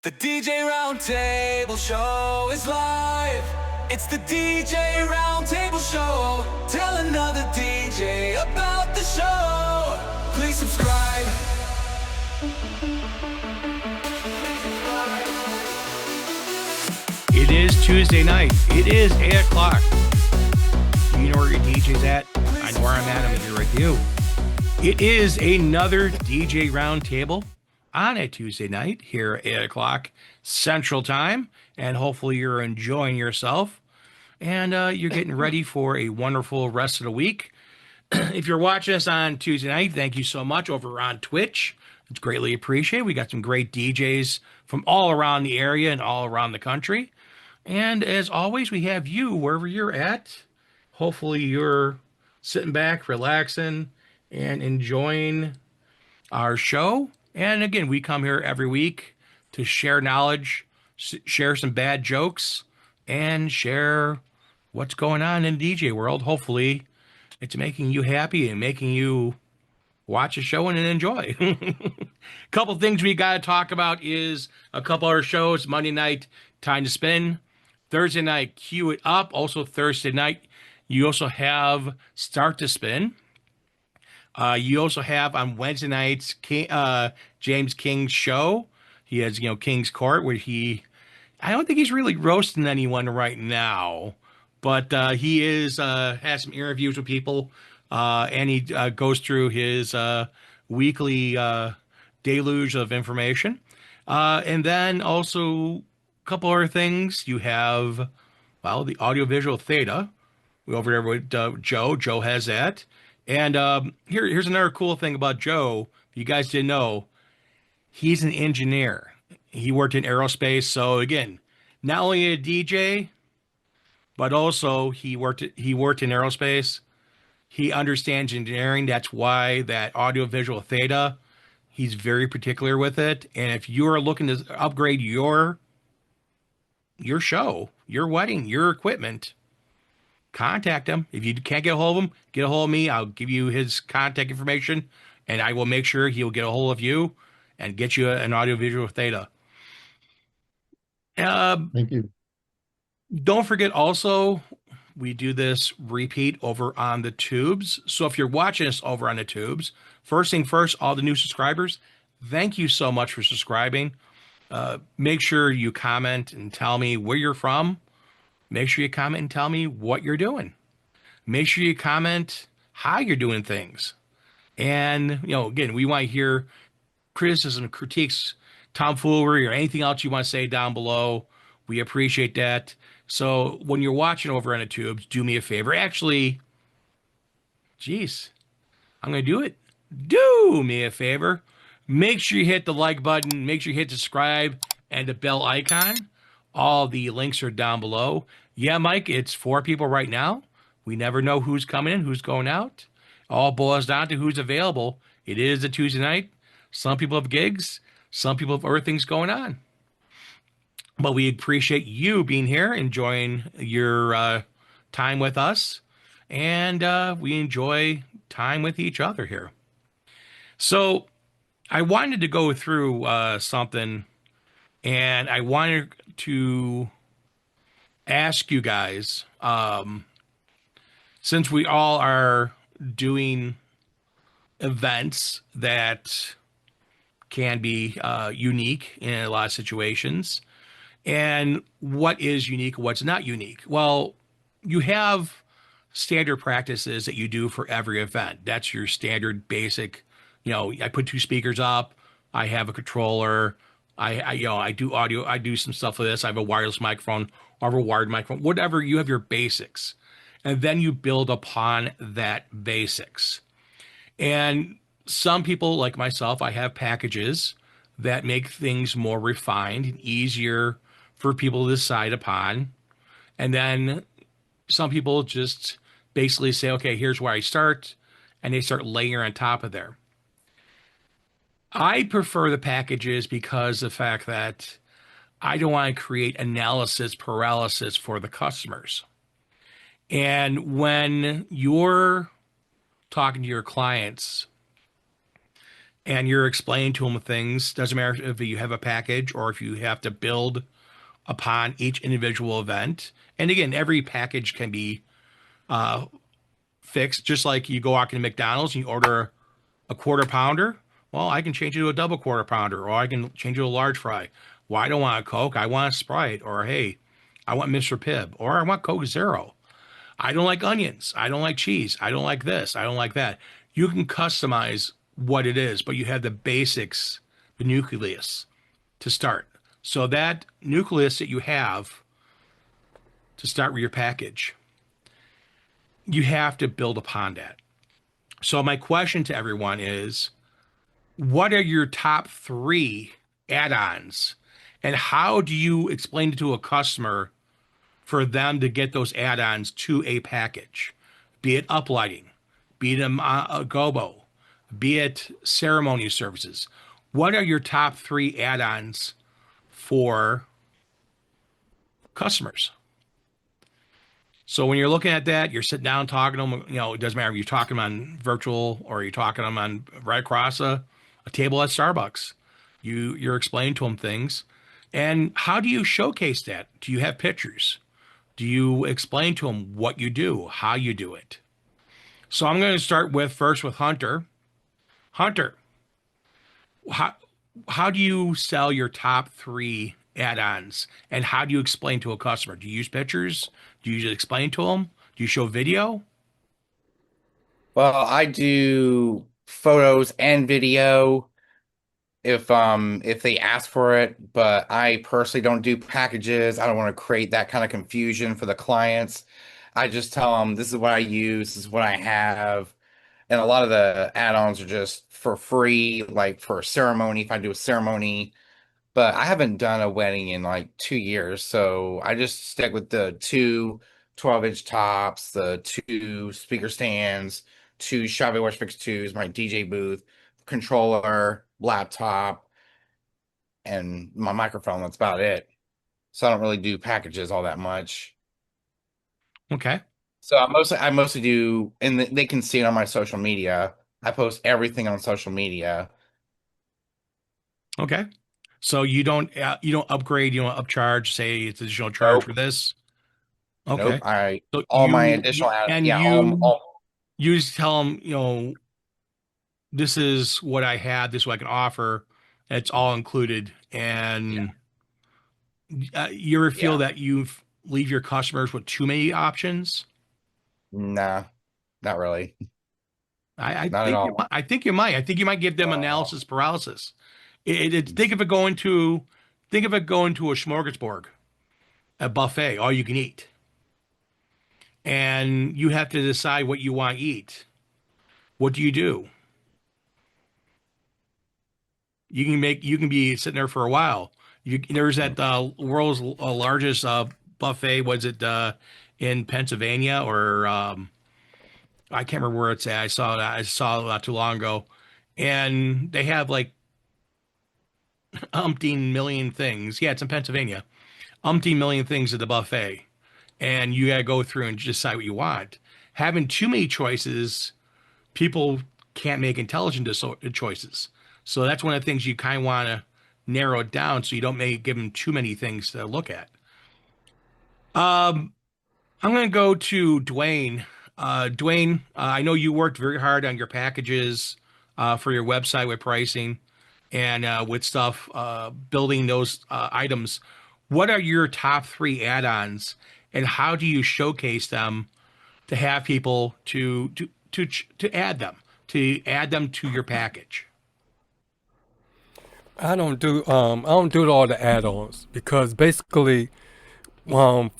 The DJ Roundtable Show is live. It's the DJ Roundtable Show. Tell another DJ about the show. Please subscribe. It is Tuesday night. It is 8 o'clock. You know where your DJ's at. I know where I'm at. I'm here with you. It is another DJ Roundtable on a Tuesday night here at 8 o'clock Central Time. And hopefully you're enjoying yourself. And you're getting ready for a wonderful rest of the week. If you're watching us on Tuesday night, thank you so much over on Twitch. It's greatly appreciated. We got some great DJs from all around the area and all around the country. And as always, we have you wherever you're at. Hopefully you're sitting back, relaxing, and enjoying our show. And again, we come here every week to share knowledge, share some bad jokes, and share what's going on in the DJ world. Hopefully it's making you happy and making you watch a show and enjoy. A couple things we got to talk about is a couple other shows. Monday night, Time to Spin. Thursday night, Cue It Up. Also Thursday night, you also have Start to Spin. You also have on Wednesday nights, James King's show. He has, King's Court, where I don't think he's really roasting anyone right now, but he has some interviews with people, and he goes through his weekly deluge of information. And then also a couple other things. You have, the audiovisual theta. We're over there with Joe. Joe has that. And here's another cool thing about Joe. If you guys didn't know, he's an engineer. He worked in aerospace. So again, not only a DJ, but also he worked in aerospace. He understands engineering. That's why that audiovisual theta, he's very particular with it. And if you're looking to upgrade your show, your wedding, your equipment, contact him. If you can't get a hold of him, get a hold of me. I'll give you his contact information, and I will make sure he'll get a hold of you and get you an audiovisual theta. Thank you. Don't forget also, we do this repeat over on the tubes. So if you're watching us over on the tubes, first thing first, all the new subscribers, thank you so much for subscribing. Make sure you comment and tell me where you're from. Make sure you comment and tell me what you're doing. Make sure you comment how you're doing things. And, again, we want to hear criticism, critiques, tomfoolery, or anything else you want to say down below. We appreciate that. So when you're watching over on the tubes, do me a favor. Actually, I'm going to do it. Do me a favor. Make sure you hit the like button. Make sure you hit subscribe and the bell icon. All the links are down below. Yeah, Mike, it's 4 people right now. We never know who's coming in, who's going out. All boils down to who's available. It is a Tuesday night. Some people have gigs. Some people have other things going on. But we appreciate you being here, enjoying your time with us. And we enjoy time with each other here. So I wanted to go through something, and I wanted to ask you guys, since we all are doing events that can be unique in a lot of situations, and what is unique, what's not unique. Well, you have standard practices that you do for every event. That's your standard basic, I put 2 speakers up, I have a controller, I do audio, I do some stuff with this, I have a wireless microphone, or a wired microphone, whatever, you have your basics. And then you build upon that basics. And some people, like myself, I have packages that make things more refined and easier for people to decide upon. And then some people just basically say, okay, here's where I start, and they start layering on top of there. I prefer the packages because of the fact that I don't want to create analysis paralysis for the customers. And when you're talking to your clients, and you're explaining to them things. Doesn't matter if you have a package or if you have to build upon each individual event. And again, every package can be fixed, just like you go out to McDonald's and you order a quarter pounder. Well, I can change it to a double quarter pounder, or I can change it to a large fry. Well, I don't want a Coke, I want a Sprite, or hey, I want Mr. Pibb, or I want Coke Zero. I don't like onions. I don't like cheese. I don't like this. I don't like that. You can customize what it is, but you have the basics, the nucleus to start. So that nucleus that you have to start with your package, you have to build upon that. So my question to everyone is, what are your top 3 add-ons, and how do you explain it to a customer for them to get those add-ons to a package? Be it uplighting, be it a gobo, be it ceremony services. What are your top 3 add-ons for customers? So when you're looking at that, you're sitting down talking to them. It doesn't matter if you're talking them on virtual or you're talking them on right across a table at Starbucks. You're explaining to them things. And how do you showcase that? Do you have pictures? Do you explain to them what you do, how you do it? So I'm going to start first with Hunter. Hunter, how do you sell your top 3 add-ons, and how do you explain to a customer? Do you use pictures? Do you just explain to them? Do you show video? Well, I do photos and video if they ask for it, but I personally don't do packages. I don't want to create that kind of confusion for the clients. I just tell them this is what I use, this is what I have. And a lot of the add-ons are just for free, like for a ceremony, if I do a ceremony. But I haven't done a wedding in like 2 years, so I just stick with the two 12-inch tops, the 2 speaker stands, 2 Chevy Watch Fix 2s, my DJ booth, controller, laptop, and my microphone. That's about it. So I don't really do packages all that much. Okay. So I mostly do, and they can see it on my social media. I post everything on social media. Okay. So you don't upgrade, you don't upcharge, say it's additional charge for Nope. this. Okay. Nope. I So all my additional yeah, you just tell them, this is what I have, this is what I can offer. It's all included. And you ever feel yeah. that you leave your customers with too many options? Nah, not really. I Not at think all. I think you might. I think you might give them analysis paralysis. Think of it going to a smorgasbord, a buffet, all you can eat, and you have to decide what you want to eat. What do you do? You can be sitting there for a while. There's that world's largest buffet. Was it in Pennsylvania or I can't remember where it's at. I saw it not too long ago, and they have like umpteen million things. Yeah, it's in Pennsylvania. Umpteen million things at the buffet, and you got to go through and decide what you want. Having too many choices, people can't make intelligent choices. So that's one of the things you kind of want to narrow it down so you don't give them too many things to look at. I'm going to go to Dwayne. Dwayne, I know you worked very hard on your packages for your website with pricing and with stuff, building those items. What are your top 3 add-ons, and how do you showcase them to have people to add them to your package? I don't do all the add-ons because basically from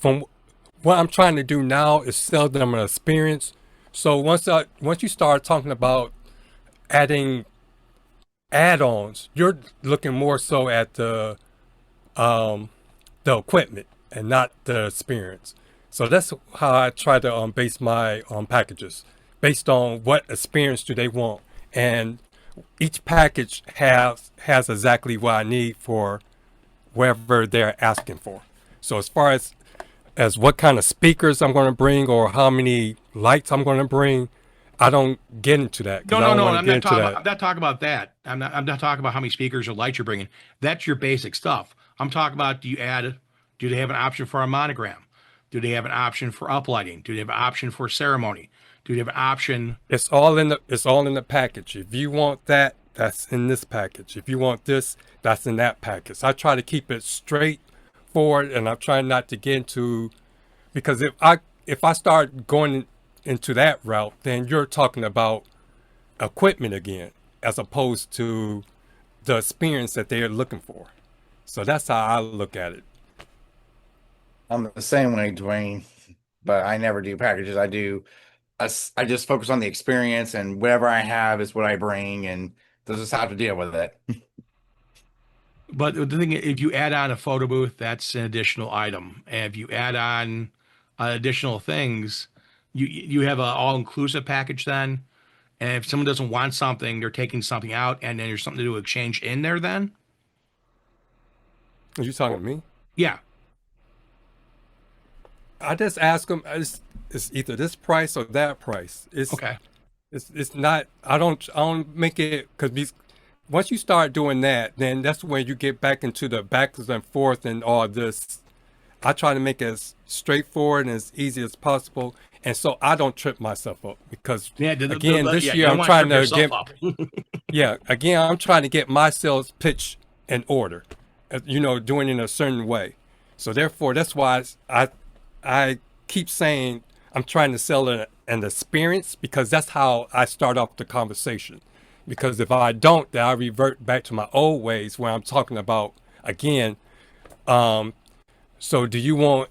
what I'm trying to do now is sell them an experience. So once you start talking about adding add-ons, you're looking more so at the equipment and not the experience. So that's how I try to base my packages based on what experience do they want, and each package has exactly what I need for whatever they're asking for. So as far as what kind of speakers I'm going to bring or how many lights I'm going to bring, I don't get into that No, because I no, don't no. want to I'm get not into talking that. about. I'm not talking about that. I'm not talking about how many speakers or lights you're bringing. That's your basic stuff. I'm talking about. Do they have an option for a monogram? Do they have an option for uplighting? Do they have an option for ceremony? Do they have an option? It's all in the package. If you want that, that's in this package. If you want this, that's in that package. I try to keep it straightforward, and I'm trying not to get into, because if I start going into that route, then you're talking about equipment again, as opposed to the experience that they're looking for. So that's how I look at it. I'm the same way, Dwayne, but I never do packages. I just focus on the experience, and whatever I have is what I bring, and they'll just have to deal with it. But the thing, if you add on a photo booth, that's an additional item. And if you add on additional things, you have an all inclusive package then. And if someone doesn't want something, they're taking something out, and then there's something to do exchange in there. Then, Are you talking to me? yeah, I just ask them. It's either this price or that price. okay. It's not. I don't make it, because once you start doing that, then that's when you get back into the backwards and forth and all this. I try to make it as straightforward and as easy as possible, and so I don't trip myself up, because Yeah, again, this yeah, year you I'm don't trying wanna to trip get yourself up. yeah, again, I'm trying to get my sales pitch in order, doing it in a certain way. So therefore, that's why I keep saying I'm trying to sell an experience, because that's how I start off the conversation. Because if I don't, then I revert back to my old ways where I'm talking about, again, so do you want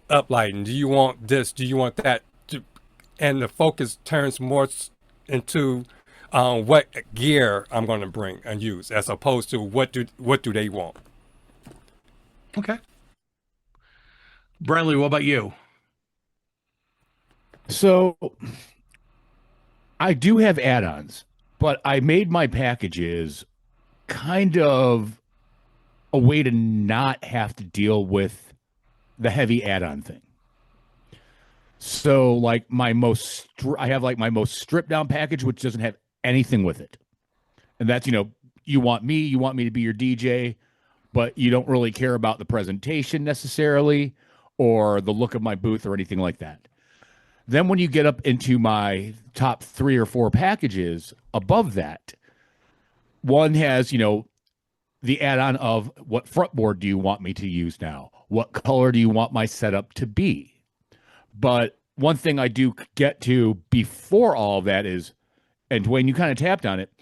uplighting? Do you want this? Do you want that? And the focus turns more into what gear I'm going to bring and use, as opposed to what do they want. Okay. Bradley, what about you? So I do have add-ons, but I made my packages kind of a way to not have to deal with the heavy add-on thing. So like I have like my most stripped down package, which doesn't have anything with it. And that's, you want me to be your DJ, but you don't really care about the presentation necessarily or the look of my booth or anything like that. Then when you get up into my top 3 or 4 packages above that, one has, the add-on of what frontboard do you want me to use now? What color do you want my setup to be? But one thing I do get to before all of that is, and Dwayne, you kind of tapped on it,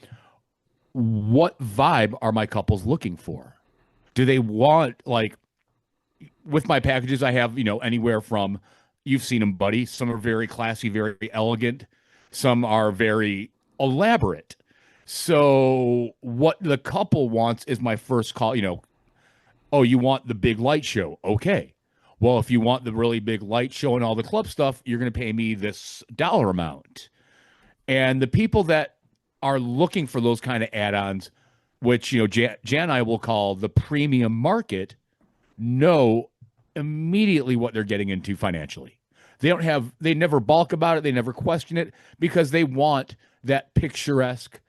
what vibe are my couples looking for? Do they want, like, with my packages, I have, anywhere from, you've seen them, buddy. Some are very classy, very elegant. Some are very elaborate. So what the couple wants is my first call, oh, you want the big light show? Okay. Well, if you want the really big light show and all the club stuff, you're going to pay me this dollar amount. And the people that are looking for those kind of add-ons, which, Jan and I will call the premium market, know immediately what they're getting into financially. They never balk about it. They never question it, because they want that picturesque,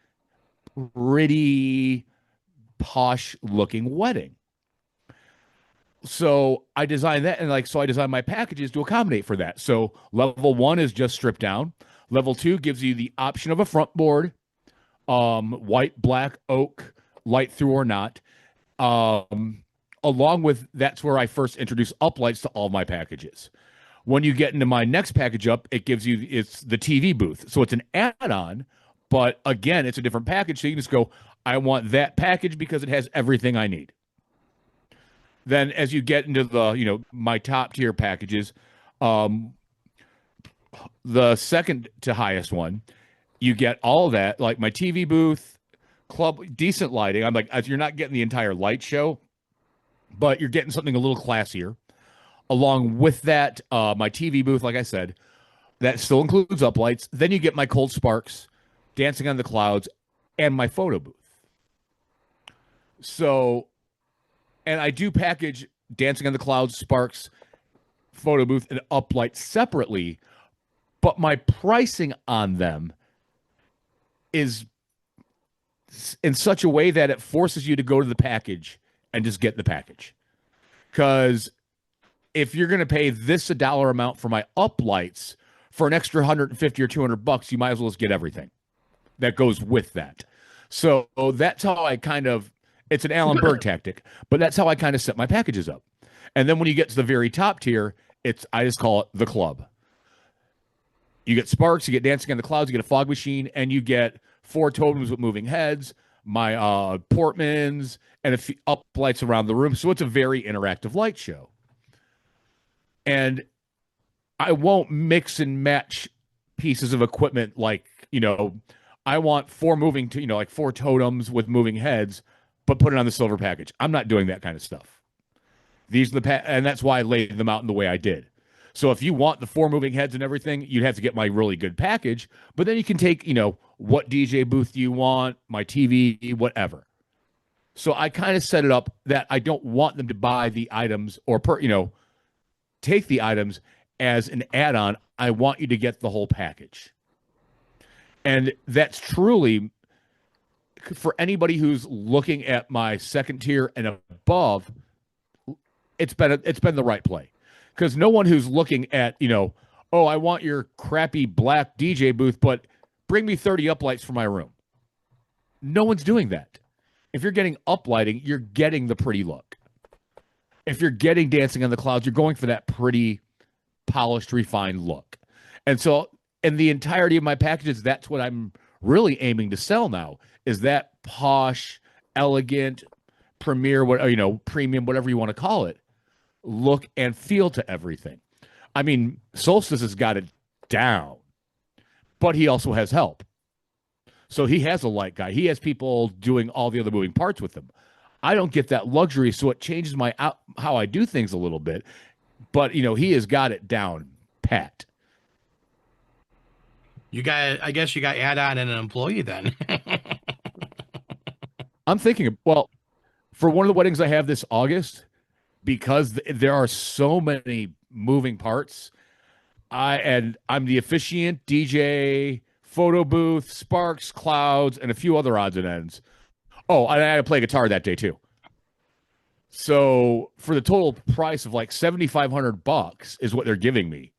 pretty, posh looking wedding. So I designed that, and I designed my packages to accommodate for that. So level 1 is just stripped down. Level 2 gives you the option of a front board, white, black, oak, light through or not. Along with, that's where I first introduced uplights to all my packages. When you get into my next package up, it's the TV booth. So it's an add-on, but again, it's a different package. So you can just go, I want that package because it has everything I need. Then as you get into the, my top tier packages, the second to highest one, you get all that, like my TV booth, club, decent lighting. I'm like, you're not getting the entire light show, but you're getting something a little classier. Along with that, my TV booth, like I said, that still includes uplights. Then you get my cold sparks, dancing on the clouds, and my photo booth. So, and I do package dancing on the clouds, sparks, photo booth, and uplight separately, but my pricing on them is in such a way that it forces you to go to the package and just get the package. Because if you're going to pay this a dollar amount for my uplights for an extra 150 or $200, you might as well just get everything that goes with that. So that's how I kind of, it's an Alan Berg tactic, but that's how I kind of set my packages up. And then when you get to the very top tier, I just call it the club. You get Sparks, you get Dancing on the Clouds, you get a fog machine, and you get 4 totems with moving heads, my Portmans, and a few up lights around the room. So it's a very interactive light show. And I won't mix and match pieces of equipment like, I want 4 moving, like 4 totems with moving heads, but put it on the silver package. I'm not doing that kind of stuff. These are and that's why I laid them out in the way I did. So if you want the 4 moving heads and everything, you'd have to get my really good package. But then you can take, what DJ booth do you want, my TV, whatever. So I kind of set it up that I don't want them to buy the items or take the items as an add-on. I want you to get the whole package. And that's truly, for anybody who's looking at my second tier and above, it's been the right play. Because no one who's looking at, oh, I want your crappy black DJ booth, but bring me 30 uplights for my room. No one's doing that. If you're getting uplighting, you're getting the pretty look. If you're getting Dancing on the Clouds, you're going for that pretty polished, refined look. And so in the entirety of my packages, that's what I'm really aiming to sell now, is that posh, elegant, premier, premium, whatever you want to call it, look and feel to everything. I mean, Solstice has got it down, but he also has help. So he has a light guy. He has people doing all the other moving parts with him. I don't get that luxury, so it changes how I do things a little bit. But, he has got it down pat. I guess you got add-on and an employee then. I'm thinking, for one of the weddings I have this August, because there are so many moving parts, I'm the officiant, DJ, photo booth, Sparks, Clouds, and a few other odds and ends. Oh, and I had to play guitar that day too. So for the total price of like $7,500 is what they're giving me.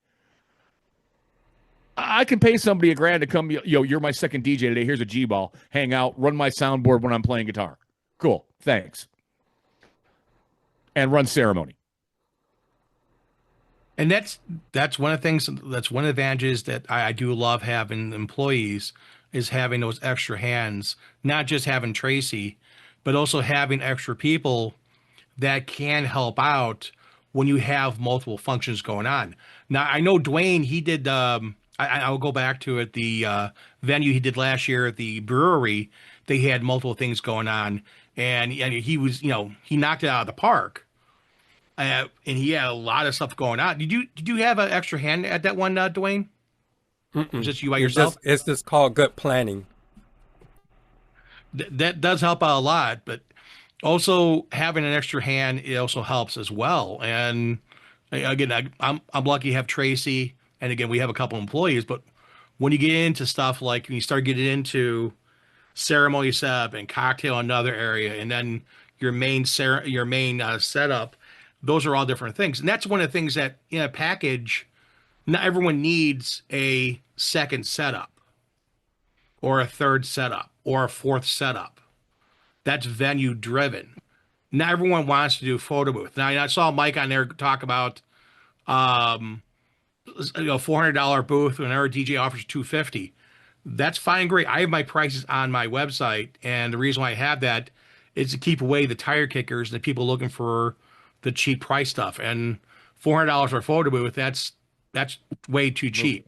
I can pay somebody $1,000 to come. You're my second DJ today. Here's a G-ball. Hang out, run my soundboard when I'm playing guitar. Cool, thanks. And run ceremony. And that's one of the things. That's one of the advantages that I do love having employees, is having those extra hands. Not just having Tracy, but also having extra people that can help out when you have multiple functions going on. Now I know Dwayne. He did. I'll go back to it. The venue he did last year at the brewery, they had multiple things going on, and he was, he knocked it out of the park. And he had a lot of stuff going on. Did you have an extra hand at that one, Dwayne? Was just you by yourself? It's just called good planning. That does help out a lot, but also having an extra hand, it also helps as well. And again, I'm lucky to have Tracy. And again, we have a couple employees, but when you get into stuff like when you start getting into ceremony setup and cocktail in another area, and then your main setup, those are all different things. And that's one of the things that in a package, not everyone needs a second setup or a third setup or a fourth setup. That's venue driven. Not everyone wants to do photo booth. Now, I saw Mike on there talk about $400 booth whenever a DJ offers $250. That's fine, great. I have my prices on my website, and the reason why I have that is to keep away the tire kickers and the people looking for the cheap price stuff. And $400 for a photo booth, that's way too cheap.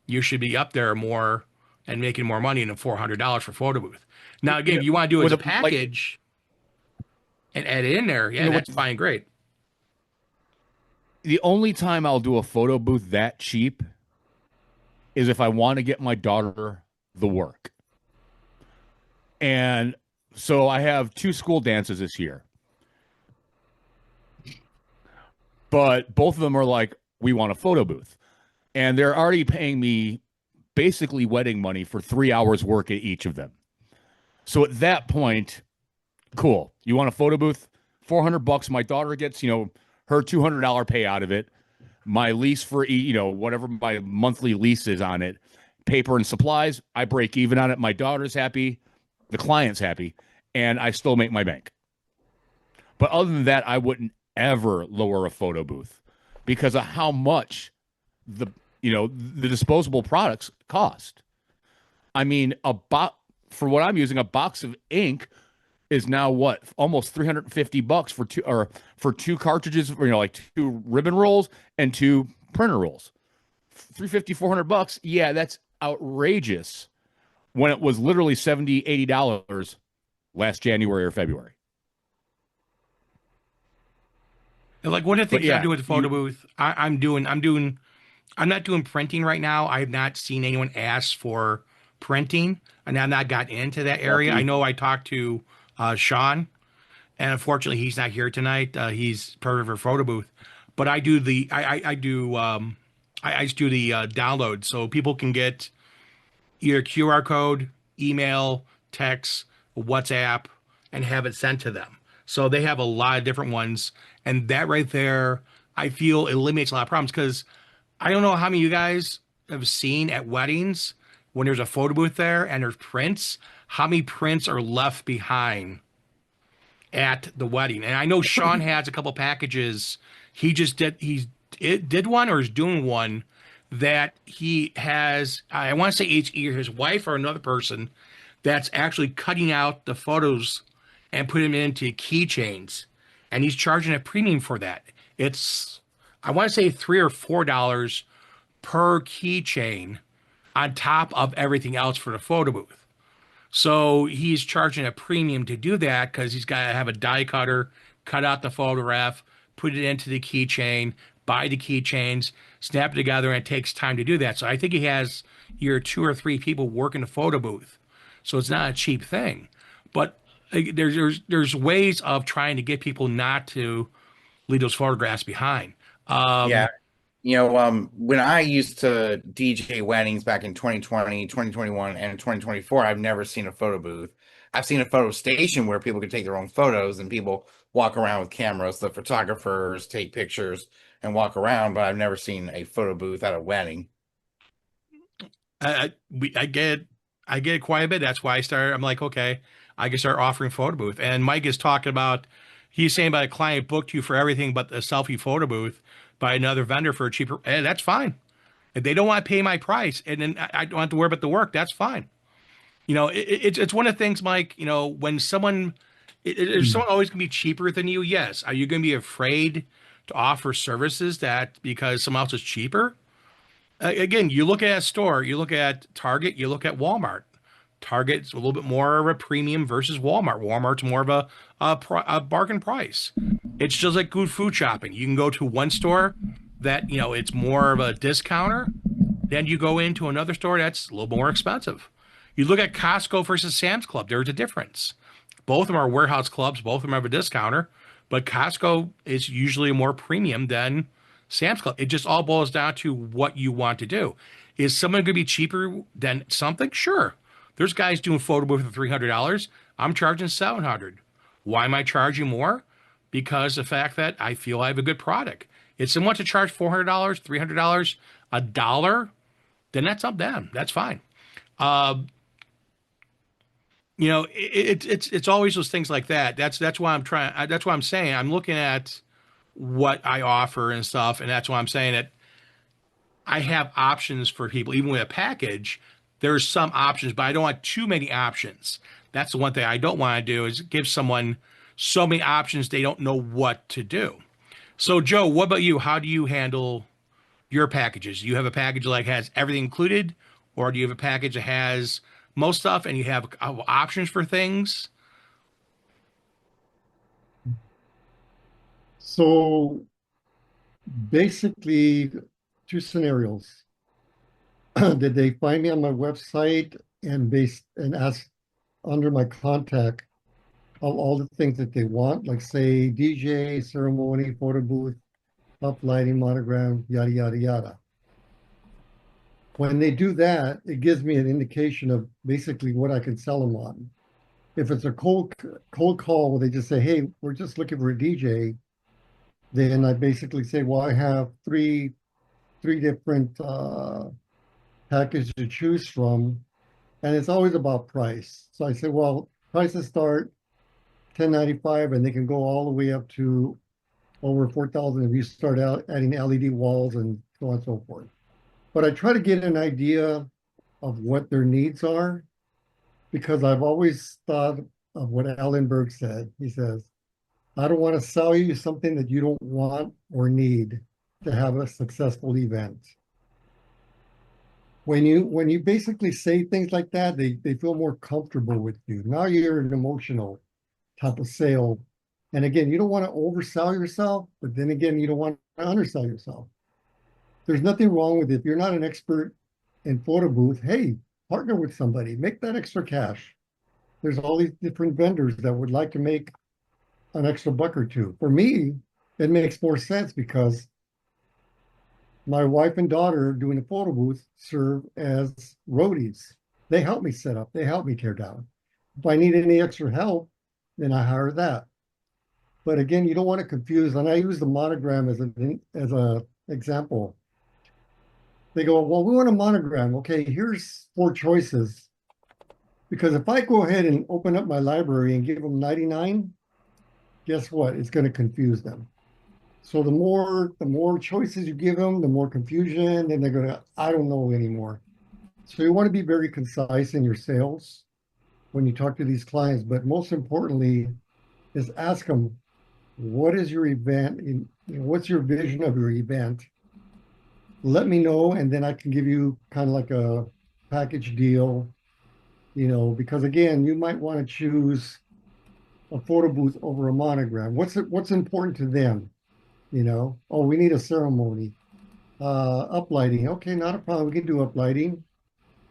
You should be up there more and making more money than $400 for photo booth. Now, again, if you want to do it as a package and add it in there, that's fine, great. The only time I'll do a photo booth that cheap is if I want to get my daughter the work. And so I have 2 school dances this year. But both of them are like, we want a photo booth. and they're already paying me basically wedding money for 3 hours work at each of them. So at that point, cool. You want a photo booth? $400. My daughter gets, her $200 pay out of it. My lease for, whatever my monthly lease is on it, paper and supplies, I break even on it. My daughter's happy, the client's happy, and I still make my bank. But other than that, I wouldn't ever lower a photo booth because of how much the disposable products cost. I mean, for what I'm using, a box of ink is now what, almost $350 for two cartridges, like 2 ribbon rolls and 2 printer rolls. $350, $400. Yeah, that's outrageous when it was literally $70, $80 last January or February. And like one of the But things yeah, I'm doing with the photo booth, I'm not doing printing right now. I have not seen anyone ask for printing, and I've not gotten into that area. I know I talked to Sean, and unfortunately he's not here tonight. He's part of our photo booth, but I do the I just do the download so people can get either QR code, email, text, WhatsApp, and have it sent to them. So they have a lot of different ones, and that right there, I feel eliminates a lot of problems because I don't know how many of you guys have seen at weddings when there's a photo booth there and there's prints, how many prints are left behind at the wedding. And I know Sean has a couple packages. Did one or is doing one that he has, I want to say either his wife or another person that's actually cutting out the photos and putting them into keychains. And he's charging a premium for that. It's, I want to say $3 or $4 per keychain on top of everything else for the photo booth. So he's charging a premium to do that because he's got to have a die cutter, cut out the photograph, put it into the keychain, buy the keychains, snap it together, and it takes time to do that. So I think he has either 2 or 3 people working the photo booth. So it's not a cheap thing. But there's ways of trying to get people not to leave those photographs behind. Yeah. When I used to DJ weddings back in 2020, 2021, and 2024, I've never seen a photo booth. I've seen a photo station where people could take their own photos and people walk around with cameras. The photographers take pictures and walk around, but I've never seen a photo booth at a wedding. I get it quite a bit. That's why I'm like, okay, I can start offering photo booth. And Mike is talking about, he's saying about a client booked you for everything but the selfie photo booth by another vendor for a cheaper, and that's fine. If they don't want to pay my price and then I don't have to worry about the work, that's fine. It's one of the things, Mike, when someone, is someone always going to be cheaper than you? Yes. Are you going to be afraid to offer services that because someone else is cheaper? Again, you look at a store, you look at Target, you look at Walmart. Target's a little bit more of a premium versus Walmart. Walmart's more of a bargain price. It's just like good food shopping. You can go to one store that, it's more of a discounter. Then you go into another store that's a little more expensive. You look at Costco versus Sam's Club, there's a difference. Both of them are warehouse clubs, both of them have a discounter, but Costco is usually more premium than Sam's Club. It just all boils down to what you want to do. Is someone going to be cheaper than something? Sure. There's guys doing photo booth for $300. I'm charging $700. Why am I charging more? Because the fact that I feel I have a good product. If someone wants to charge $400, $300, $1, then that's up to them. That's fine. It's always those things like that. That's why I'm trying. That's why I'm saying I'm looking at what I offer and stuff, and that's why I'm saying that I have options for people. Even with a package, there's some options, but I don't want too many options. That's the one thing I don't want to do is give someone so many options they don't know what to do. So, Joe, what about you? How do you handle your packages? Do you have a package like has everything included, or do you have a package that has most stuff and you have options for things? So basically, 2 scenarios. Did they find me on my website and ask under my contact of all the things that they want, like say DJ, ceremony, photo booth, up lighting, monogram, yada yada yada. When they do that, it gives me an indication of basically what I can sell them on. If it's a cold call where they just say, "Hey, we're just looking for a DJ," then I basically say, "Well, I have three different packages to choose from," and it's always about price. So I say, "Well, prices start 1095, and they can go all the way up to over 4,000 if you start out adding LED walls and so on and so forth." But I try to get an idea of what their needs are, because I've always thought of what Alan Berg said. He says, "I don't want to sell you something that you don't want or need to have a successful event." When you basically say things like that, they feel more comfortable with you. Now you're an emotional type of sale. And again, you don't want to oversell yourself, but then again, you don't want to undersell yourself. There's nothing wrong with it. If you're not an expert in photo booth, hey, partner with somebody, make that extra cash. There's all these different vendors that would like to make an extra buck or two. For me, it makes more sense because my wife and daughter doing the photo booth serve as roadies. They help me set up, they help me tear down. If I need any extra help, then I hire that. But again, you don't want to confuse, and I use the monogram as an example. They go, "Well, we want a monogram." Okay, here's 4 choices. Because if I go ahead and open up my library and give them 99, guess what? It's going to confuse them. So the more choices you give them, the more confusion, then they're gonna, "I don't know anymore." So you want to be very concise in your sales when you talk to these clients, but most importantly is ask them, what is your event? What's your vision of your event? Let me know, and then I can give you kind of like a package deal, because again, you might want to choose a photo booth over a monogram. What's important to them? Oh, we need a ceremony, uplighting. Okay, not a problem. We can do uplighting.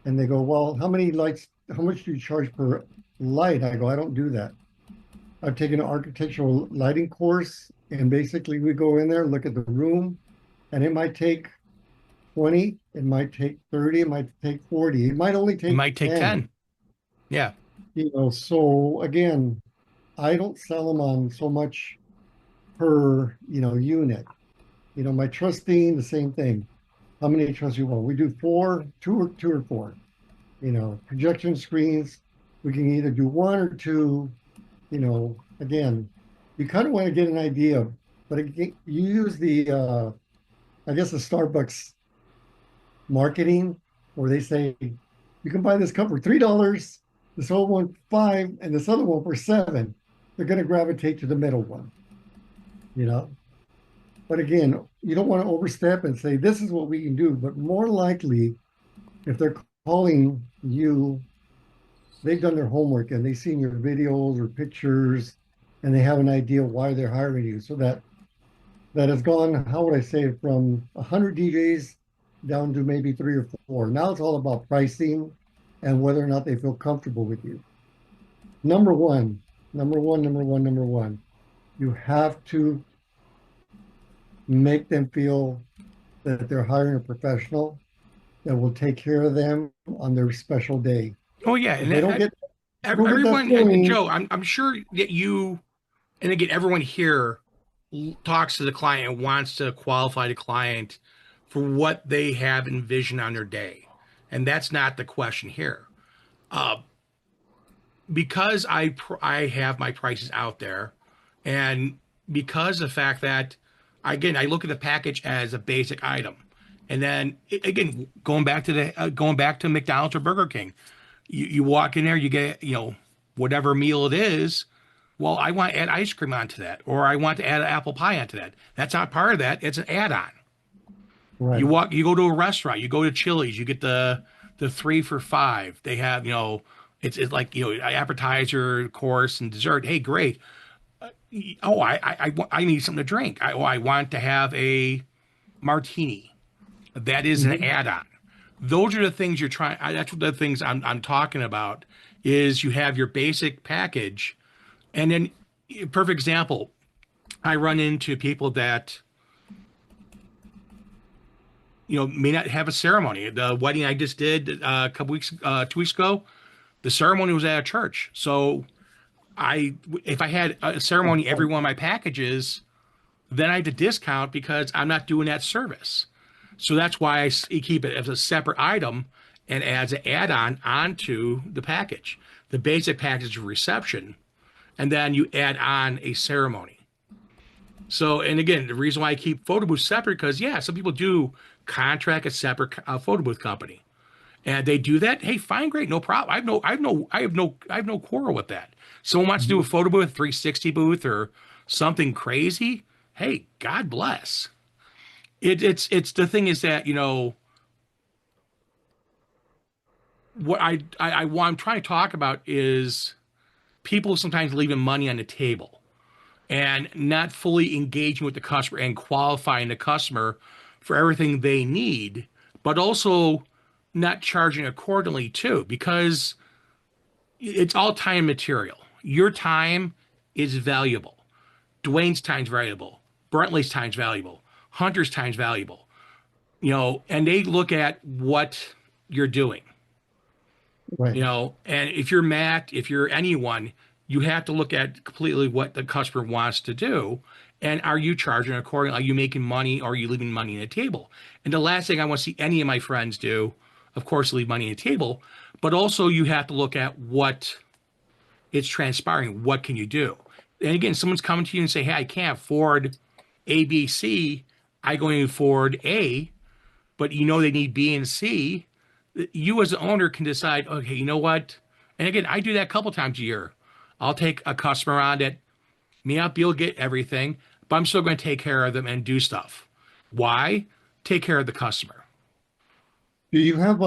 And they go, "Well, how many lights? How much do you charge per light?" I go, "I don't do that. I've taken an architectural lighting course, and basically we go in there, look at the room, and it might take 20, it might take 30, it might take 40, it might only It take might take 10. Yeah. So again, I don't sell them on so much per, unit. My trusting, the same thing. How many trusts you want? We do two or four. Projection screens. We can either do one or two. Again, you kind of want to get an idea, but again, you use I guess the Starbucks marketing, where they say you can buy this cup for $3, this other one 5, and this other one for 7. They're going to gravitate to the middle one. But again, you don't want to overstep and say, "This is what we can do." But more likely, if they're calling you, they've done their homework and they've seen your videos or pictures, and they have an idea why they're hiring you. So that has gone, how would I say it, from 100 DJs down to maybe 3 or 4. Now it's all about pricing and whether or not they feel comfortable with you. Number one, you have to make them feel that they're hiring a professional that will take care of them on their special day. Oh yeah, If and they don't get everyone, that and feeling, Joe, I'm sure that you, and again, everyone here talks to the client and wants to qualify the client for what they have envisioned on their day, and that's not the question here. Because I have my prices out there, and because of the fact that, again, I look at the package as a basic item, and then again, going back to McDonald's or Burger King, you walk in there, you get whatever meal it is. Well, I want to add ice cream onto that, or I want to add an apple pie onto that. That's not part of that. It's an add-on. right? You go to a restaurant, you go to Chili's, you get the 3 for $5. They have, it's like, appetizer, course, and dessert. Hey, great. Oh, I need something to drink. I want to have a martini. That is an add-on. Those are the things you're trying. That's what the things I'm talking about. Is you have your basic package, and then, perfect example. I run into people that may not have a ceremony. The wedding I just did a couple weeks, 2 weeks ago, the ceremony was at a church. So if I had a ceremony every one of my packages, then I have to discount because I'm not doing that service. So that's why I keep it as a separate item and adds an add-on onto the package. The basic package of reception, and then you add on a ceremony. So, and again, the reason why I keep photo booths separate, because yeah, some people do contract a separate photo booth company, and they do that. Hey, fine, great, no problem. I have no quarrel with that. Someone wants to do a photo booth, 360 booth, or something crazy. Hey, God bless. It's the thing is that what I'm trying to talk about is people sometimes leaving money on the table and not fully engaging with the customer and qualifying the customer for everything they need, but also not charging accordingly too, because it's all time material. Your time is valuable. Dwayne's time's valuable. Brentley's time's valuable. Hunter's time's valuable. And they look at what you're doing. Right. And if you're Matt, if you're anyone, you have to look at completely what the customer wants to do. And are you charging accordingly? Are you making money or are you leaving money on the table? And the last thing I want to see any of my friends do, of course, leave money on the table, but also you have to look at what it's transpiring. What can you do? And again, someone's coming to you and say, hey, I can't afford A, B, C. I go and afford A, but they need B and C. You as an owner can decide, okay, you know what? And again, I do that a couple times a year. I'll take a customer on that may not be able to get everything, but I'm still going to take care of them and do stuff. Why? Take care of the customer. Do you have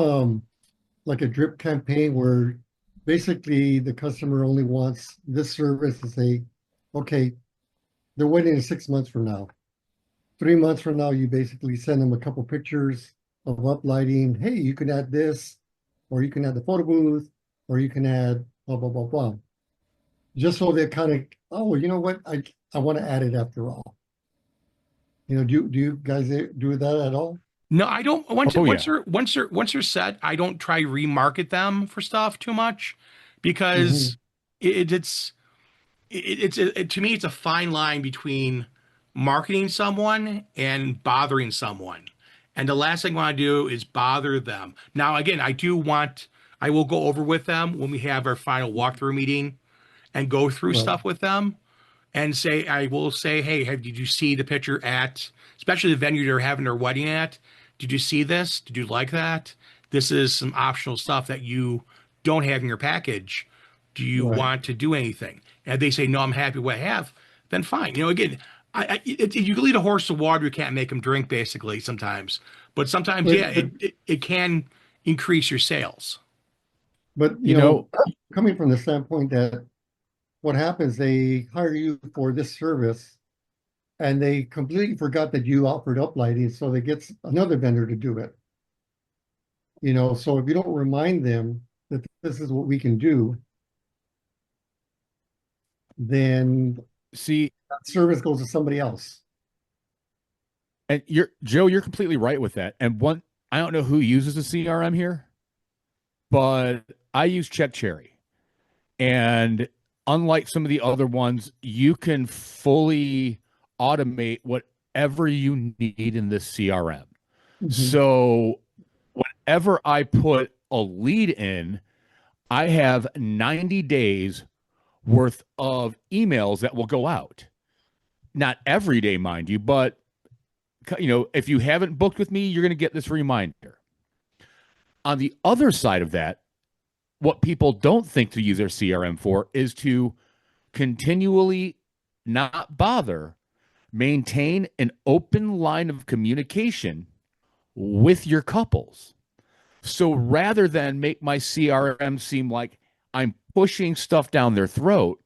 like a drip campaign where basically the customer only wants this service to say, okay, they're waiting 6 months from now. 3 months from now, you basically send them a couple pictures of uplighting. Hey, you can add this, or you can add the photo booth, or you can add blah, blah, blah, blah. Just so they're kind of, oh, you know what? I want to add it after all. Do you guys do that at all? No, I don't. Once they're set, I don't try remarket them for stuff too much, because it's to me it's a fine line between marketing someone and bothering someone. And the last thing I want to do is bother them. Now, again, I will go over with them when we have our final walkthrough meeting and go through stuff with them and I will say, hey, did you see the picture especially the venue they're having their wedding at? Did you see this? Did you like that? This is some optional stuff that you don't have in your package. Do you want to do anything? And they say, no, I'm happy with what I have. Then fine. Again, you can lead a horse to water, you can't make him drink, basically, sometimes. But sometimes, it can increase your sales. But, coming from the standpoint that what happens, they hire you for this service and they completely forgot that you offered uplighting, so they get another vendor to do it. So if you don't remind them that this is what we can do, then that service goes to somebody else. And you're completely right with that. And I don't know who uses a CRM here, but I use Check Cherry. And unlike some of the other ones, you can fully automate whatever you need in this CRM. So whenever I put a lead in, I have 90 days worth of emails that will go out. Not every day, mind you, but if you haven't booked with me, you're going to get this reminder. On the other side of that, what people don't think to use their CRM for is to continually not bother, maintain an open line of communication with your couples. So rather than make my CRM seem like I'm pushing stuff down their throat,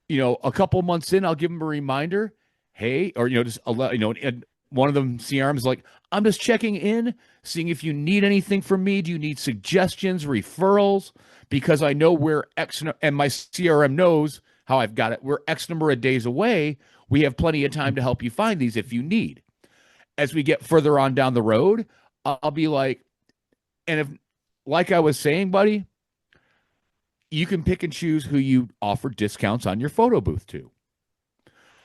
a couple months in, I'll give them a reminder. Hey, or, and one of them CRMs is like, I'm just checking in, seeing if you need anything from me. Do you need suggestions, referrals? Because I know we're and my CRM knows how I've got it. We're X number of days away. We have plenty of time to help you find these if you need. as we get further on down the road, I'll be like, and if, like I was saying, buddy, you can pick and choose who you offer discounts on your photo booth to.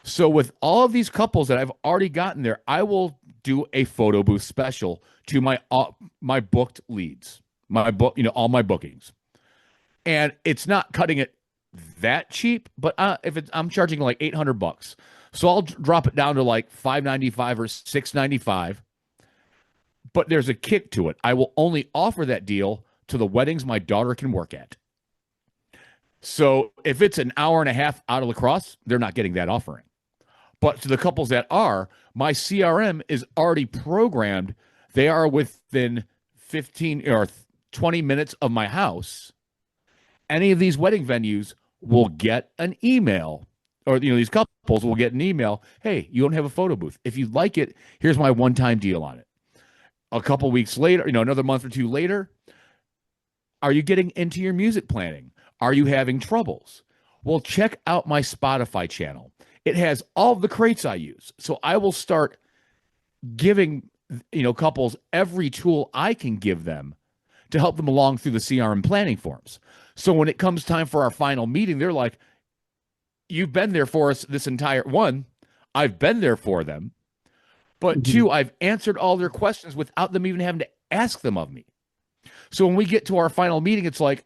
So with all of these couples that I've already gotten there, I will do a photo booth special to my booked leads, my book, all my bookings. And it's not cutting it that cheap, but I'm charging like $800. So I'll drop it down to like $595 or $695. But there's a kick to it. I will only offer that deal to the weddings my daughter can work at. So if it's an hour and a half out of La Crosse, they're not getting that offering. But to the couples that are, my CRM is already programmed. They are within 15 or 20 minutes of my house. Any of these wedding venues will get an email, or these couples will get an email. Hey, you don't have a photo booth. If you like it, here's my one-time deal on it. A couple weeks later, another month or two later, are you getting into your music planning? Are you having troubles? Well, check out my Spotify channel. It has all the crates I use. So I will start giving, couples every tool I can give them to help them along through the CRM planning forms. So when it comes time for our final meeting, they're like, you've been there for us this entire one. I've been there for them. But two, I've answered all their questions without them even having to ask them of me. So when we get to our final meeting, it's like,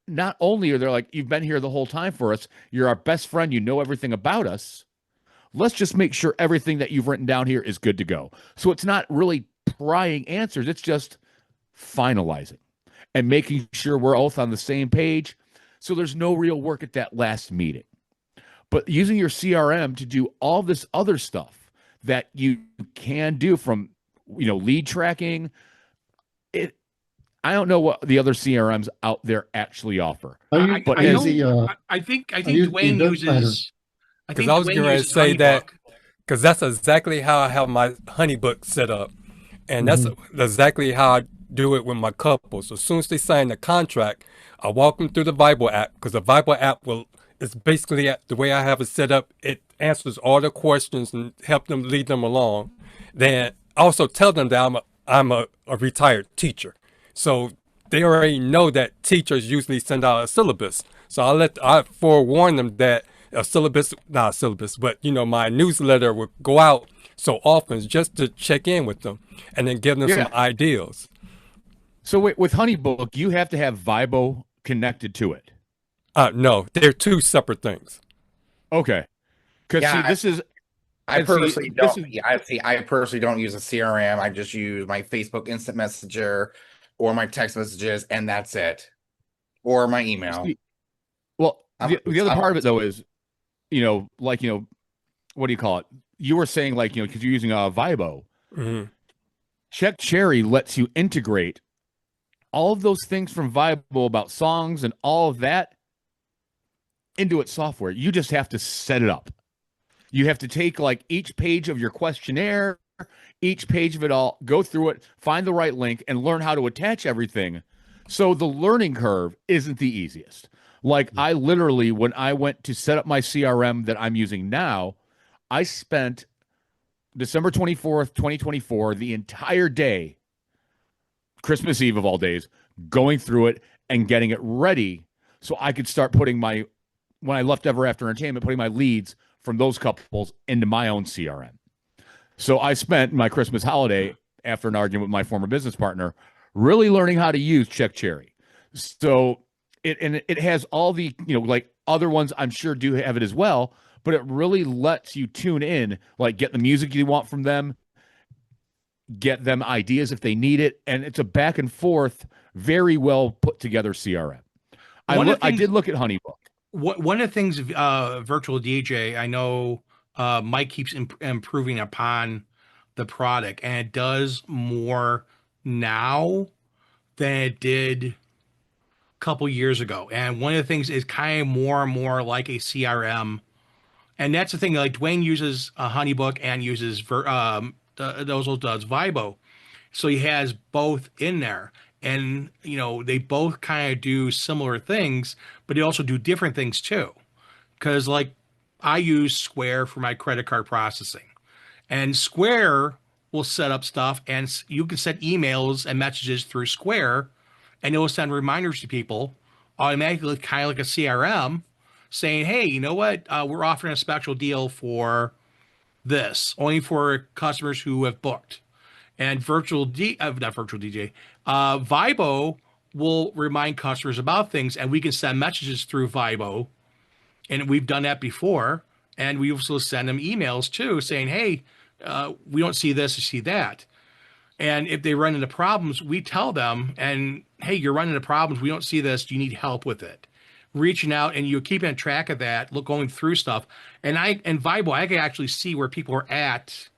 not only are they like, you've been here the whole time for us, you're our best friend, you know everything about us. Let's just make sure everything that you've written down here is good to go. So it's not really prying answers. It's just finalizing and making sure we're both on the same page. So there's no real work at that last meeting. But using your CRM to do all this other stuff that you can do, from, lead tracking, I don't know what the other CRMs out there actually offer. I think use Dwayne the uses. Because I was going to say that, because that's exactly how I have my HoneyBook set up. And that's exactly how I do it with my couples. So as soon as they sign the contract, I walk them through the Bible app, because the Bible app is basically the way I have it set up. It answers all the questions and help them lead them along. Then I also tell them that I'm a retired teacher. So they already know that teachers usually send out a syllabus. So I forewarn them that not a syllabus, but my newsletter will go out so often just to check in with them and then give them some ideas. So with HoneyBook, you have to have Vibo connected to it. No, they're two separate things. Okay. Because I personally don't use a CRM. I just use my Facebook Instant Messenger or my text messages, and that's it. Or my email. Well, the other part of it, though, is, what do you call it? You were saying, because you're using a Vibo. Mm-hmm. Check Cherry lets you integrate all of those things from Vibo about songs and all of that into its software. You just have to set it up. You have to take each page of your questionnaire, each page of it all, go through it, find the right link, and learn how to attach everything. So the learning curve isn't the easiest. I literally, when I went to set up my CRM that I'm using now, I spent December 24th, 2024, the entire day, Christmas Eve of all days, going through it and getting it ready so I could start putting when I left Ever After Entertainment, putting my leads from those couples into my own CRM. So I spent my Christmas holiday, after an argument with my former business partner, really learning how to use Check Cherry. So it has all the, other ones I'm sure do have it as well, but it really lets you tune in, get the music you want from them, get them ideas if they need it. And it's a back and forth, very well put together CRM. I did look at HoneyBook. One of the things, Virtual DJ, I know Mike keeps improving upon the product, and it does more now than it did a couple years ago. And one of the things is kind of more and more like a CRM. And that's the thing, Dwayne uses a HoneyBook and uses does Vibo. So he has both in there. And, they both kind of do similar things, but they also do different things too. Because I use Square for my credit card processing. And Square will set up stuff, and you can send emails and messages through Square, and it will send reminders to people automatically, kind of like a CRM, saying, "Hey, you know what? We're offering a special deal for this, only for customers who have booked." And not virtual DJ, Vibo will remind customers about things, and we can send messages through Vibo, and we've done that before. And we also send them emails too, saying, "Hey, we don't see this or see that." And if they run into problems, we tell them, and "Hey, you're running into problems. We don't see this. Do you need help with it?" Reaching out, and you're keeping track of that, going through stuff. And Vibo, I can actually see where people are at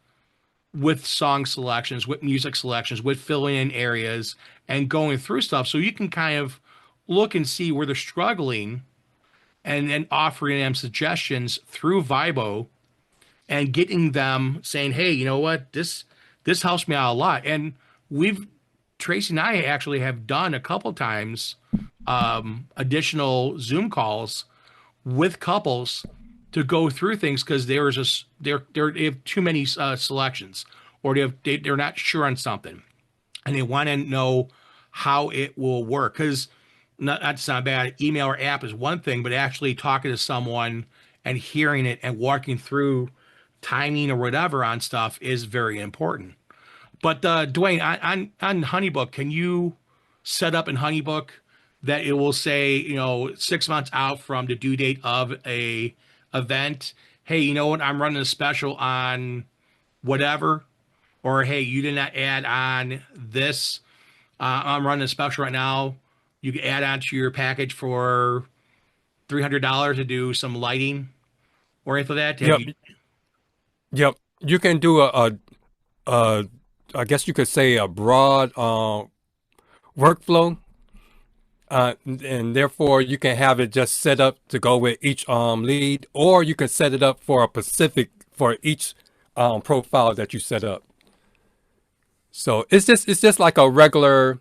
with song selections, with music selections, with filling in areas and going through stuff. So you can kind of look and see where they're struggling, and then offering them suggestions through Vibo, and getting them saying, "Hey, you know what? This helps me out a lot." And Tracy and I actually have done a couple times additional Zoom calls with couples to go through things, because they have too many selections, or they're not sure on something, and they want to know how it will work. Because that's not bad. Email or app is one thing, but actually talking to someone and hearing it and walking through timing or whatever on stuff is very important. But Dwayne, on HoneyBook, can you set up in HoneyBook that it will say, 6 months out from the due date of a event, "Hey, you know what? I'm running a special on whatever," or, "Hey, you did not add on this. I'm running a special right now. You can add on to your package for $300 to do some lighting," or anything like that. Yep. Yep. You can do I guess you could say a broad workflow, and therefore you can have it just set up to go with each lead, or you can set it up for for each profile that you set up. So it's just like a regular,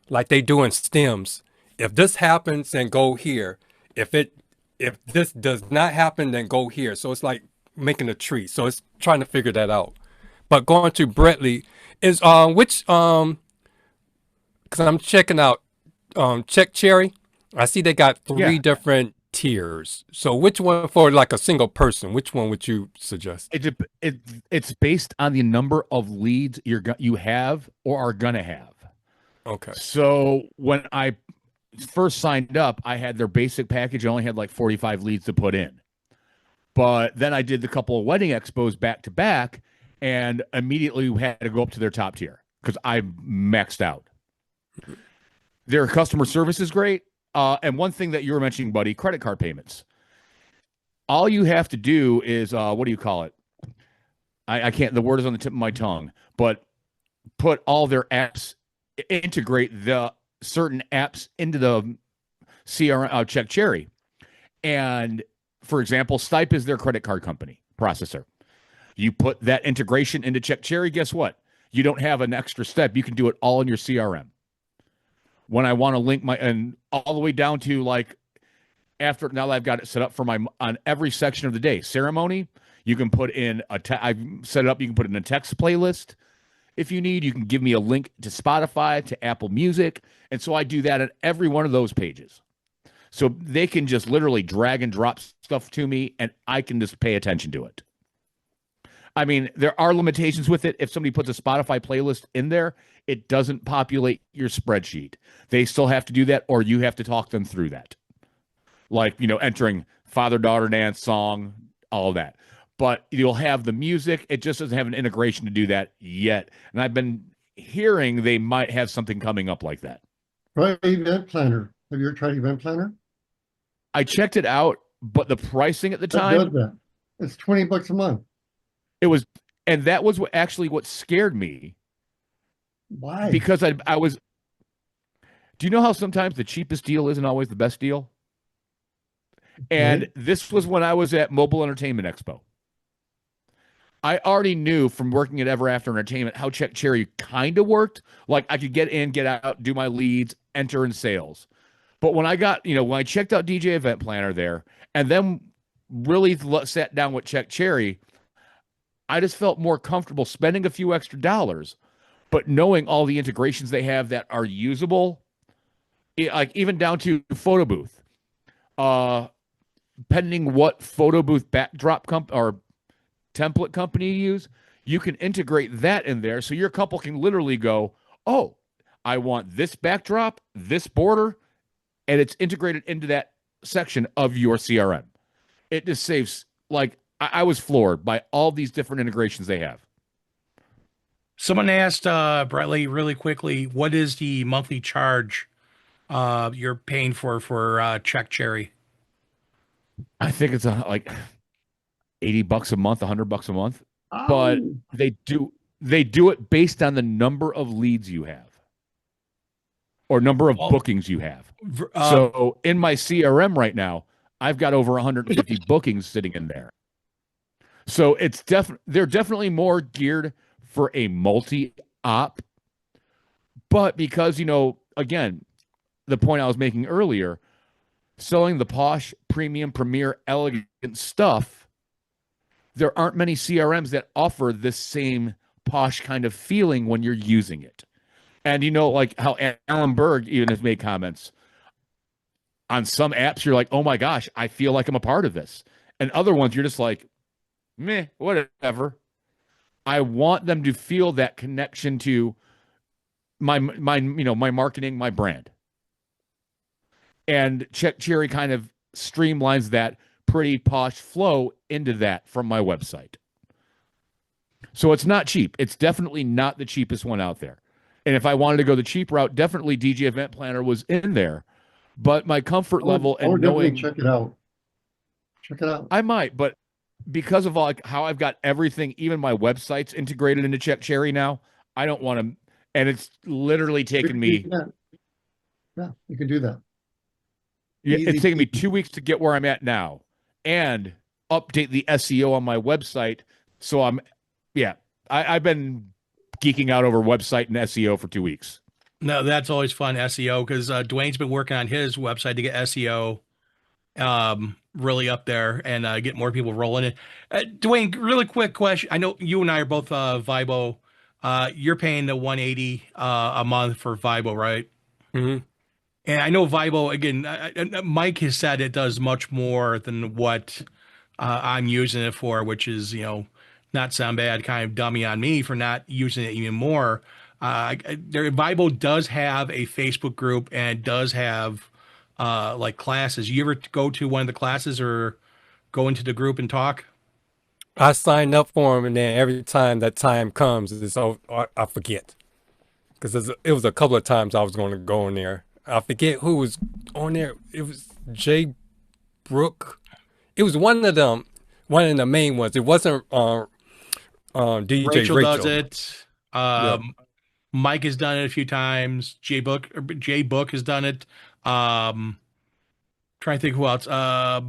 like they do in stems. If this happens, then go here. If this does not happen, then go here. So it's like making a tree. So it's trying to figure that out. But going to Brentley is which because I'm checking out Check Cherry. I see they got three different tiers. So which one for like a single person? Which one would you suggest? It's based on the number of leads you have or are gonna have. Okay. So when I first signed up, I had their basic package. I only had like 45 leads to put in. But then I did the couple of wedding expos back to back, and immediately had to go up to their top tier because I maxed out. Their customer service is great. And one thing that you were mentioning, buddy, credit card payments. All you have to do is, what do you call it? I can't, the word is on the tip of my tongue, but put all their apps, integrate the certain apps into the CRM, Check Cherry. And for example, Stipe is their credit card company processor. You put that integration into Check Cherry, guess what? You don't have an extra step. You can do it all in your CRM. When I want to link and all the way down to like, after, now that I've got it set up for on every section of the day, ceremony, you can put in I've set it up, you can put in a text playlist. If you need, you can give me a link to Spotify, to Apple Music. And so I do that at every one of those pages. So they can just literally drag and drop stuff to me, and I can just pay attention to it. I mean, there are limitations with it. If somebody puts a Spotify playlist in there, it doesn't populate your spreadsheet. They still have to do that, or you have to talk them through that. Like, entering father-daughter dance song, all of that. But you'll have the music. It just doesn't have an integration to do that yet. And I've been hearing they might have something coming up like that. Try Event Planner. Have you ever tried Event Planner? I checked it out, but the pricing at the That time, does that. It's $20 a month. it was, and that was what scared me. Why? Because I was, do you know how sometimes the cheapest deal isn't always the best deal? And this was when I was at Mobile Entertainment Expo. I already knew from working at Ever After Entertainment how Check Cherry kind of worked. Like I could get in, get out, do my leads, enter in sales. But when I got, when I checked out DJ Event Planner there, and then really sat down with Check Cherry, I just felt more comfortable spending a few extra dollars, but knowing all the integrations they have that are usable, like even down to photo booth. Uh, Depending what photo booth backdrop or template company you use, you can integrate that in there. So your couple can literally go, oh, I want this backdrop, this border, and it's integrated into that section of your CRM. It just saves, like, I was floored by all these different integrations they have. Someone asked Bradley really quickly, what is the monthly charge you're paying for Check Cherry? I think it's like $80 a month, $100 a month, but Oh, they do it based on the number of leads you have or number of Well, bookings you have. uh, So in my CRM right now, I've got over 150 bookings sitting in there. So they're definitely more geared for a multi-op, but because again, the point I was making earlier, selling the posh, premium, premier, elegant stuff, there aren't many CRMs that offer this same posh kind of feeling when you're using it. And like how Alan Berg even has made comments on some apps, you're like, oh my gosh, I feel like I'm a part of this. And other ones, you're just like, meh, whatever. I want them to feel that connection to my my marketing, my brand. And Check Cherry kind of streamlines that pretty posh flow into that from my website. So it's not cheap. It's definitely not the cheapest one out there. And if I wanted to go the cheap route, definitely DJ Event Planner was in there. But my comfort level I would and definitely knowing check it out. Check it out. I might, but because of like how I've got everything, even my websites integrated into Check Cherry now, I don't want to. And it's literally taken me. Yeah, you can do that. Yeah, Easy it's taken me peasy. 2 weeks to get where I'm at now and update the SEO on my website. So yeah, I've been geeking out over website and SEO for 2 weeks. no, that's always fun, SEO, because Dwayne's been working on his website to get SEO really up there and get more people rolling it. Dwayne, really quick question. I know you and I are both Vibo. You're paying the 180 a month for Vibo, right? Hmm. And I know Vibo, again, Mike has said it does much more than what I'm using it for, which is, not sound bad, kind of dummy on me for not using it even more. Vibo does have a Facebook group and does have like classes. You ever go to one of the classes or go into the group and talk? I signed up for them, and then every time that time comes, I forget because it was a couple of times I was going to go in there. I forget who was on there. It was Jay Brook. It was one of them, one of the main ones. It wasn't DJ Rachel does Rachel. it. Yeah. Mike has done it a few times. Jay Book has done it. Trying to think who else. Oh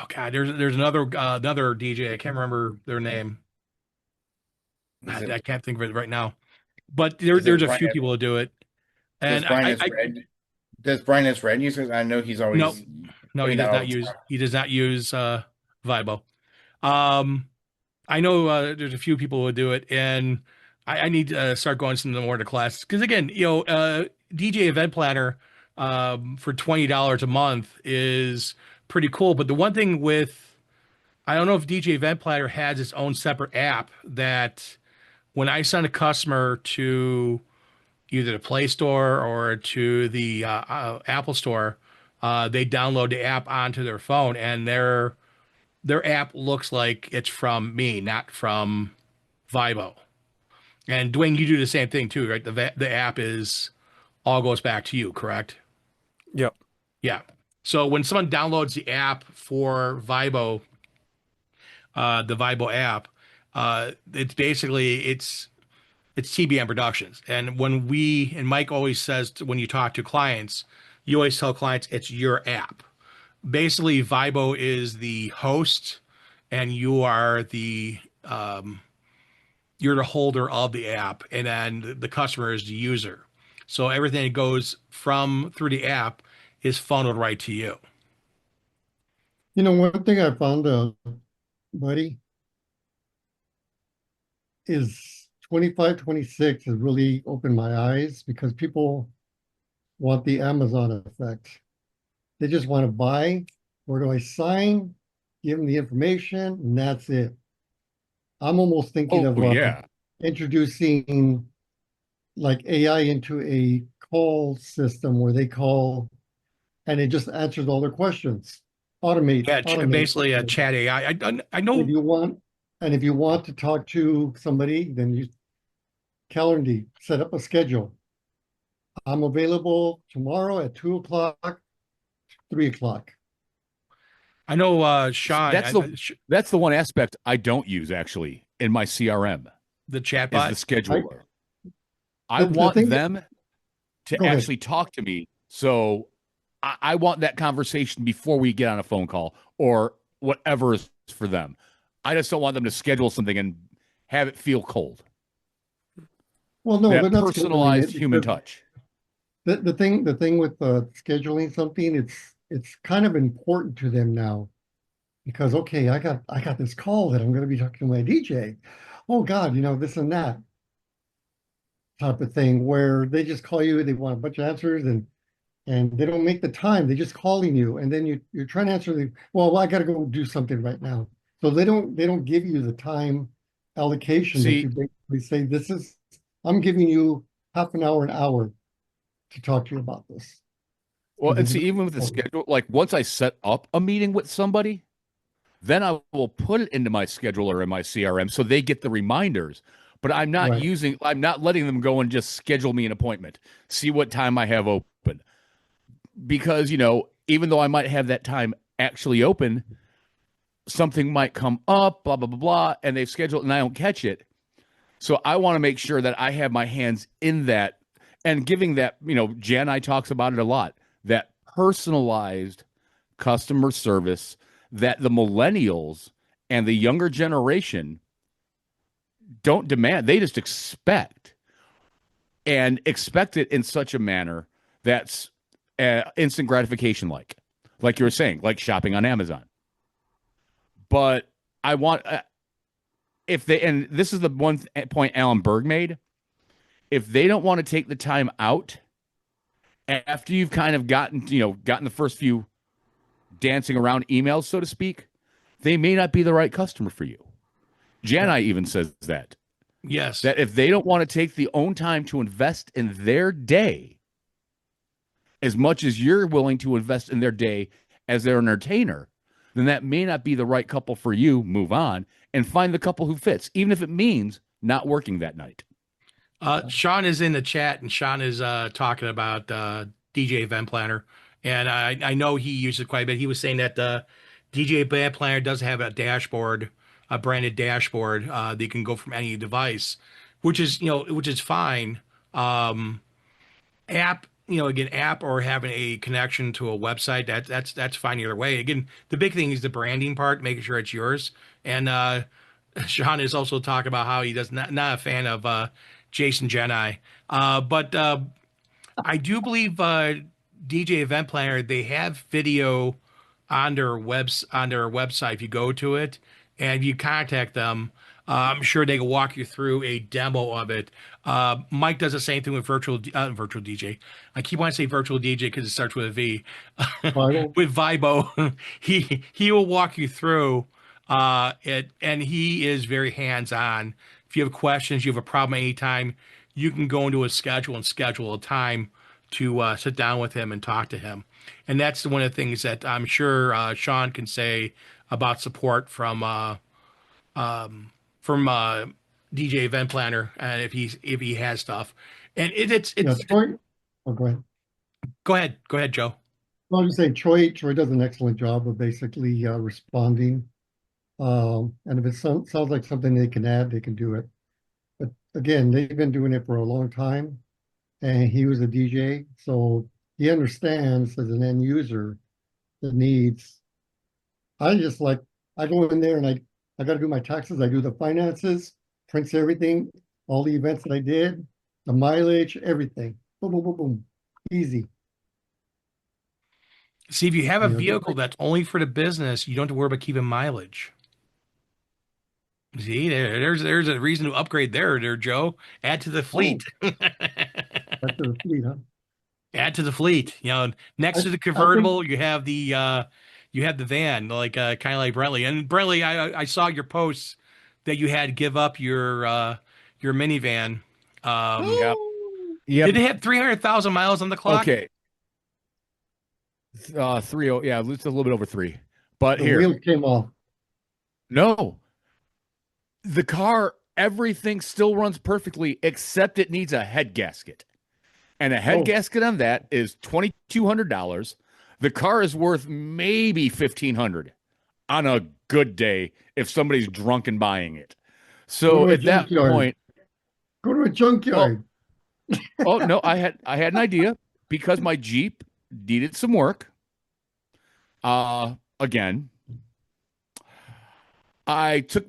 God, there's another DJ. I can't remember their name. Is it I can't think of it right now. But is it there's a few Brian? people who do it. Does And Brian is red? Does Brian is red use it? I know he's no, always no, he putting does that all not the use time. he does not use Vibo. Um, I know there's a few people who do it, and I need to start going some more to classes because again, DJ Event Planner for $20 a month is pretty cool. But the one thing with I don't know if DJ Event Planner has its own separate app that when I send a customer to either the Play Store or to the Apple Store, they download the app onto their phone, and their app looks like it's from me, not from Vibo. And Dwayne, you do the same thing too, right? The app is all goes back to you, correct? Yep. Yeah. So when someone downloads the app for Vibo, the Vibo app, it's basically it's TBM Productions. And Mike always says when you talk to clients, you always tell clients it's your app. Basically, Vibo is the host, and you're the holder of the app, and then the customer is the user. So everything that goes through the app is funneled right to you. One thing I found, buddy, is 25, 26 has really opened my eyes because people want the Amazon effect. They just want to buy. Where do I sign? Give them the information, and that's it. I'm almost thinking Oh of yeah. introducing like AI into a call system where they call and it just answers all their questions. Automate, Yeah, automate. basically a chat AI. I If know. you want, and if you want to talk to somebody, then you calendar, set up a schedule. I'm available tomorrow at 2 o'clock, 3 o'clock. I know. Sean, That's the one aspect I don't use actually in my CRM the is the chatbot. I, scheduler. I the want thing, them to go ahead. actually talk to me. So I want that conversation before we get on a phone call or whatever is for them. I just don't want them to schedule something and have it feel cold. Well, no, they're That not scheduling personalized it human because touch. the thing with scheduling something, it's kind of important to them now because okay, I got this call that I'm going to be talking to my DJ. Oh God, this and that type of thing where they just call you, they want a bunch of answers and they don't make the time. They're just calling you, and then you're trying to answer well, I got to go do something right now. So they don't give you the time allocation that you See, basically say I'm giving you half an hour to talk to you about this. well, And and this see, is even with the schedule, like once I set up a meeting with somebody, then I will put it into my scheduler in my CRM so they get the reminders. But right. I'm not letting them go and just schedule me an appointment, see what time I have open. Because, even though I might have that time actually open, something might come up, blah, blah, blah, blah, and they've scheduled and I don't catch it. So I want to make sure that I have my hands in that and giving that, Jan I talks about it a lot, that personalized customer service that the millennials and the younger generation don't demand. They just expect and expect it in such a manner that's instant gratification like you were saying, like shopping on Amazon. But I want, if they, and this is the one point Alan Berg made, if they don't want to take the time out after you've kind of gotten the first few dancing around emails, so to speak, they may not be the right customer for you. Janai even says Yes. that if they don't want to take the own time to invest in their day as much as you're willing to invest in their day as their entertainer, then that may not be the right couple for you. Move on and find the couple who fits, even if it means not working that night. Sean is in the chat, and Sean is talking about DJ Event Planner, and I know he uses it quite a bit. He was saying that the DJ Event Planner does have a dashboard, a branded dashboard that you can go from any device, which is fine. App, again, app or having a connection to a website, that's fine either way. Again, the big thing is the branding part, making sure it's yours. And Sean is also talking about how he does not a fan of Jason Jeni. But I do believe DJ Event Planner, they have video on their website. If you go to it and you contact them, I'm sure they can walk you through a demo of it. Mike does the same thing with virtual DJ. I keep wanting to say virtual DJ because it starts with a V. Vital. With Vibo, he will walk you through it, and he is very hands on. If you have questions, you have a problem anytime, you can go into a schedule and schedule a time to sit down with him and talk to him. And that's one of the things that I'm sure Sean can say about support from DJ Event Planner, and if he has stuff. And Yeah, it's Troy. Oh, go ahead. go ahead, Joe. Well, I was just saying Troy does an excellent job of basically responding. And if it sounds like something they can add, they can do it. But again, they've been doing it for a long time, and he was a DJ, so he understands as an end user the needs. I go in there and I got to do my taxes. I do the finances, prints everything, all the events that I did, the mileage, everything. Boom, boom, boom, boom. Easy. See, if you have a Just vehicle like, that's only for the business, you don't have to worry about keeping mileage. See, there's a reason to upgrade there, Joe. Add to the fleet. Back to the fleet, huh? Add to the fleet. Next to the I think convertible, you have the van, like kind of like Brentley. And Brentley, I saw your posts that you had to give up your minivan. Yep. Did Yep. it have 300,000 miles on the clock? Okay. 3. Yeah, it's a little bit over 3. But the here, wheel came off. no, the car, everything still runs perfectly, except it needs a head gasket. And a head Oh. gasket on that is $2,200. The car is worth maybe $1,500 on a good day if somebody's drunk and buying it. Go So to a at that junkyard. point, Go to a junkyard. oh no, I had an idea because my Jeep needed some work. Again, I took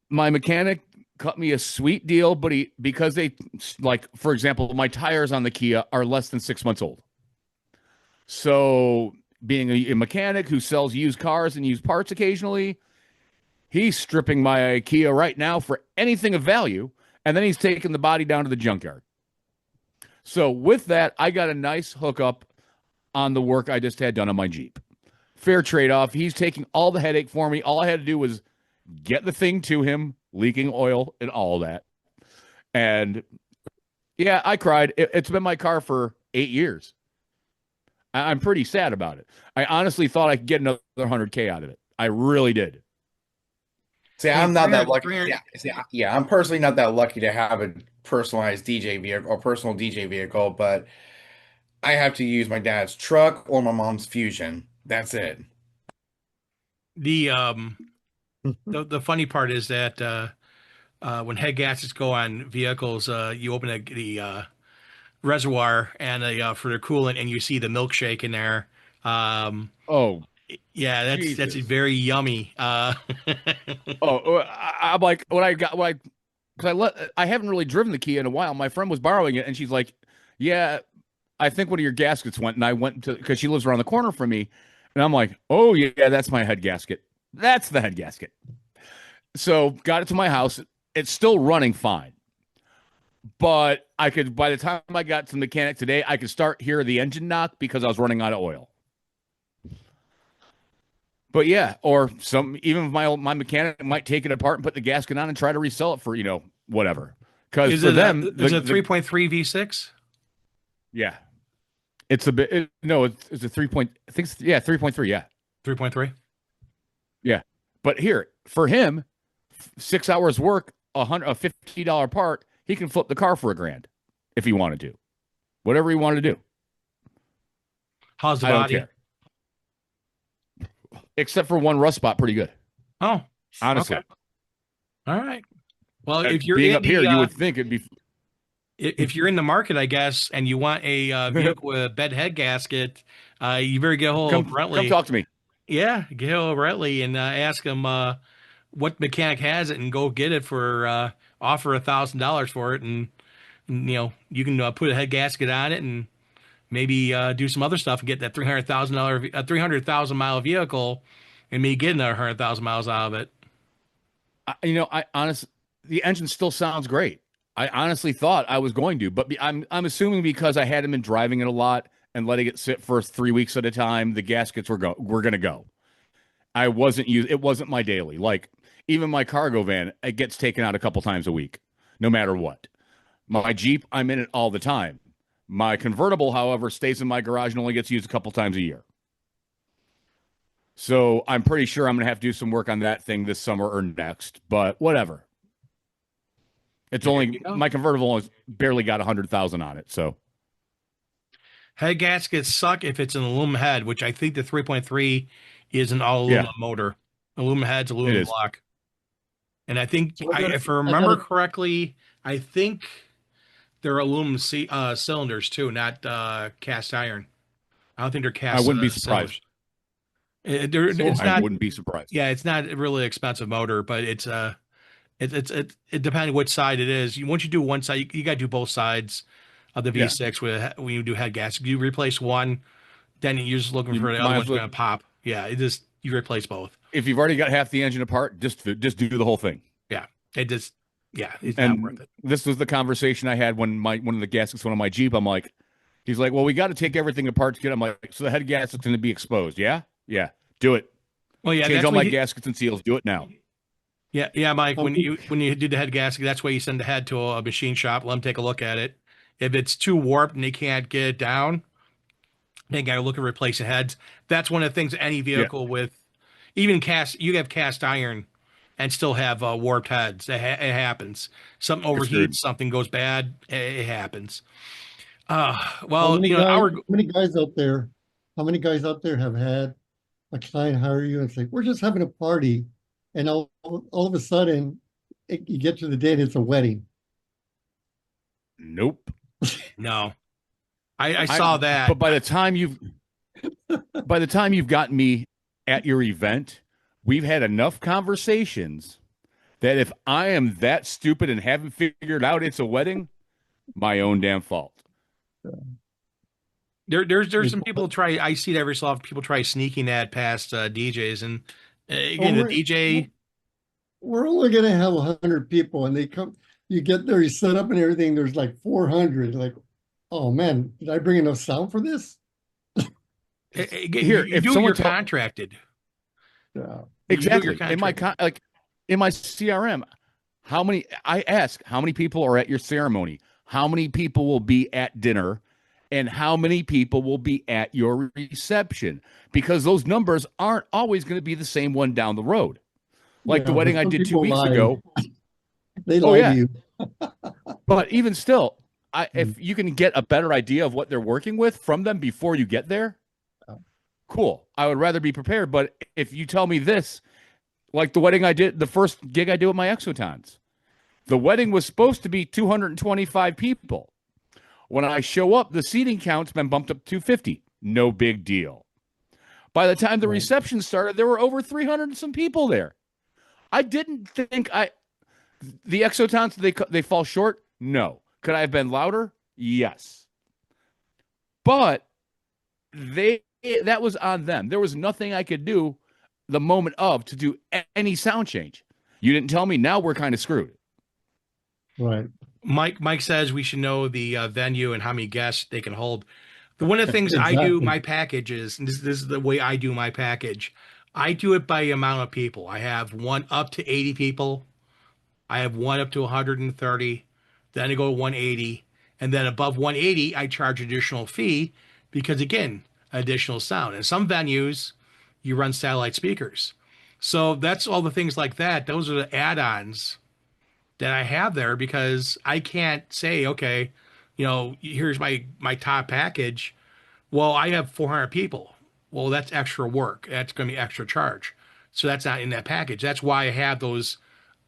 my mechanic cut me a sweet deal, but because they, like, for example, my tires on the Kia are less than 6 months old. So being a mechanic who sells used cars and used parts occasionally, he's stripping my Kia right now for anything of value, and then he's taking the body down to the junkyard. So with that, I got a nice hookup on the work I just had done on my Jeep. Fair trade-off. He's taking all the headache for me. All I had to do was get the thing to him, leaking oil and all that. And yeah, I cried. It's been my car for 8 years. I'm pretty sad about it. I honestly thought I could get another 100K out of it. I really did. See, I'm not that 300 lucky. 300 Yeah, I'm personally not that lucky to have a personalized DJ vehicle or personal DJ vehicle, but I have to use my dad's truck or my mom's Fusion. That's it. The funny part is that when head gaskets go on vehicles, you open the reservoir and for the coolant, and you see the milkshake in there. Oh, Yeah, that's Jesus. very yummy. I'm like, because I haven't really driven the Kia in a while. My friend was borrowing it, and she's like, "Yeah, I think one of your gaskets went." And I went to, because she lives around the corner from me, and I'm like, "Oh yeah, that's my head gasket. That's the head gasket." So got it to my house. It's still running fine, but I could, by the time I got to the mechanic today, I could start hear the engine knock because I was running out of oil. But yeah, or even my mechanic might take it apart and put the gasket on and try to resell it for, whatever. Because for them, is it 3.3 V6? yeah, it's a bit. No, it's a 3 point. I think 3.3. Yeah, 3.3. yeah. But here for him, 6 hours work, a $50 part, he can flip the car for $1,000 if he wanted to, whatever he wanted to do. How's the I don't body? care. Except for one rust spot, pretty good. Oh, Honestly. okay. All right. Well, if you're being in up here, the, you would think it'd be. if you're in the market, I guess, and you want a vehicle with a bed head gasket, you better get a hold of Come Brentley. talk to me. Yeah, get a hold of Brentley and ask him what mechanic has it, and go get it for offer $1,000 for it, and you can put a head gasket on it and maybe do some other stuff and get that $300,000 mile vehicle, and maybe get another 100,000 miles out of it. I honestly, the engine still sounds great. I honestly thought I was going to, but I'm assuming because I hadn't been driving it a lot and letting it sit for 3 weeks at a time, the gaskets were going to go. It wasn't my daily. Like even my cargo van, it gets taken out a couple times a week, no matter what. My Jeep, I'm in it all the time. My convertible, however, stays in my garage and only gets used a couple times a year. So I'm pretty sure I'm going to have to do some work on that thing this summer or next, but whatever. It's only, my convertible has barely got 100,000 on it. So Head gaskets suck if it's an aluminum head, which I think the 3.3 is an all aluminum motor. Aluminum heads, aluminum block. And I think, if I remember correctly, I think they're aluminum cylinders too, not cast iron. I don't think they're cast. I wouldn't be surprised. I wouldn't be surprised. Yeah, it's not a really expensive motor, but it depends which side it is. Once you do one side, you got to do both sides of the V6 when you do head gasket. You replace one, then you're just looking for the other one's going to pop. Yeah, you replace both. If you've already got half the engine apart, just do the whole thing. Yeah. It just, yeah, it's not worth And it. this was the conversation I had when one of the gaskets went on my Jeep. I'm like, he's like, well, we got to take everything apart to get. I'm like, so the head gasket's going to be exposed. Yeah, yeah, do it. Well, yeah, Change that's all what my he, gaskets and seals. Do it now. yeah, yeah, Mike. How many, When you do the head gasket, that's why you send the head to a machine shop. Let them take a look at it. If it's too warped and they can't get it down, they got to look at replacing heads. That's one of the things any Yeah, vehicle with, even cast, you have cast iron and still have warped heads. It happens. Something you're overheats, screwed. something goes bad. It happens. how Well, many you know, guys, our how many guys out there, how many guys out there have had a client hire you and say, we're just having a party, and all of a sudden, you get to the day and it's a wedding. Nope. no, I I. saw that. But by the time you've gotten me at your event, we've had enough conversations that if I am that stupid and haven't figured out it's a wedding, my own damn fault. There's They some call people it, try. I see it every so often. People try sneaking that past DJs, and oh, again, the DJ. we're only gonna have 100 people, and they come, you get there, you set up and everything, there's like 400, like, oh man, did I bring enough sound for this? Again, Here, you if do it. someone You're told contracted. Yeah. You do it. You're exactly in my contracted. in my CRM, how many I ask how many people are at your ceremony, how many people will be at dinner, and how many people will be at your reception, because those numbers aren't always going to be the same one down the road. Like the Yeah, but wedding I some did two people weeks lie. ago. They Oh lie to yeah, you. but even still, Mm. if you can get a better idea of what they're working with from them before you get there, cool. I would rather be prepared. But if you tell me this, like the wedding I did, the first gig I did with my Exotons, the wedding was supposed to be 225 people. When I show up, the seating count's been bumped up to 250. No big deal. By the time the Right. reception started, there were over 300 and some people there. I didn't think the Exotons they fall short. No. Could I have been louder? Yes. But they that was on them. There was nothing I could do the moment of to do any sound change. You didn't tell me. Now we're kind of screwed. Right. Mike says we should know the venue and how many guests they can hold. One of the things I do Exactly. my package is, and this is the way I do my package. I do it by amount of people. I have one up to 80 people. I have one up to 130. Then I go to 180. And then above 180, I charge additional fee because, again, additional sound. And some venues, you run satellite speakers. So that's all the things like that. Those are the add-ons that I have there because I can't say, okay, here's my top package. Well, I have 400 people. Well, that's extra work. That's going to be extra charge. So that's not in that package. That's why I have those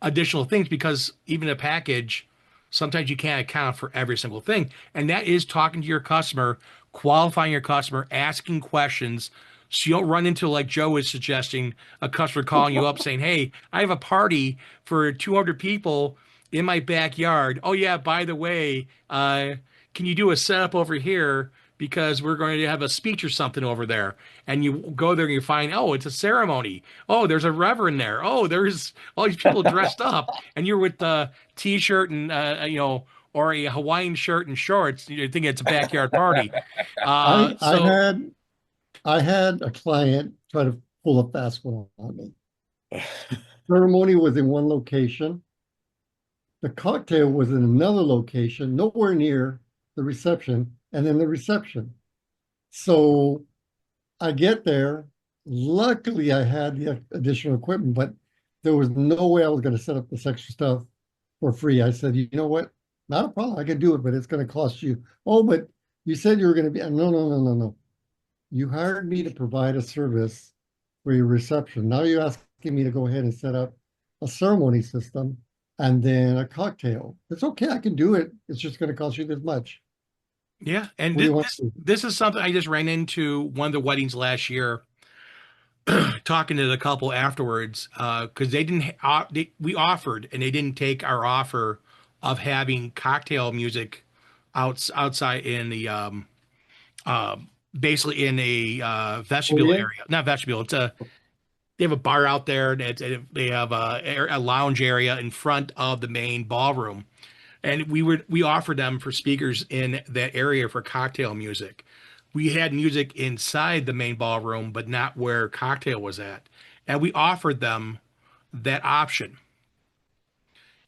additional things because even a package, sometimes you can't account for every single thing. And that is talking to your customer, qualifying your customer, asking questions. So you don't run into, like Joe was suggesting, a customer calling you up saying, hey, I have a party for 200 people in my backyard. Oh, yeah, by the way, can you do a setup over here? Because we're going to have a speech or something over there. And you go there and you find, oh, it's a ceremony. Oh, there's a reverend there. Oh, there's all these people dressed up. And you're with the t-shirt and, or a Hawaiian shirt and shorts. You think it's a backyard party. I I So had I had a client try to pull a fast one on me. Ceremony was in one location. The cocktail was in another location, nowhere near the reception, and then the reception. So I get there. Luckily, I had the additional equipment, but there was no way I was going to set up this extra stuff for free. I said, you know what? Not a problem. I can do it, but it's going to cost you. Oh, but you said you were going to be. No, no, no, no, no. You hired me to provide a service for your reception. Now you're asking me to go ahead and set up a ceremony system and then a cocktail. It's okay. I can do it. It's just going to cost you this much. yeah, and What do you want this to do? this is something I just ran into one of the weddings last year, talking to the couple afterwards, because they didn't. We offered, and they didn't take our offer of having cocktail music outside in the basically in a vestibule Foyer? area, not vestibule. It's a they have a bar out there, and they have a lounge area in front of the main ballroom, and we offered them for speakers in that area for cocktail music. We had music inside the main ballroom, but not where cocktail was at, and we offered them that option,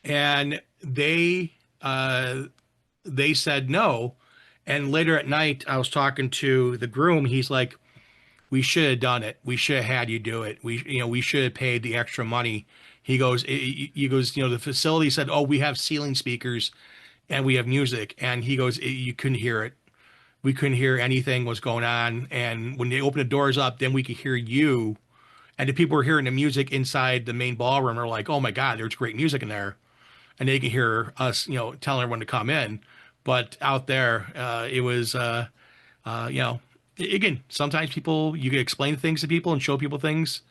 and they said no. And later at night, I was talking to the groom. He's like, "We should have done it. We should have had you do it. We should have paid the extra money." He goes, the facility said, "Oh, we have ceiling speakers and we have music." And he goes, "You couldn't hear it. We couldn't hear anything was going on. And when they opened the doors up, then we could hear you." And the people were hearing the music inside the main ballroom are like, "Oh my God, there's great music in there." And they can hear us, telling everyone to come in. But out there, it was, again, sometimes you can explain things to people and show people things.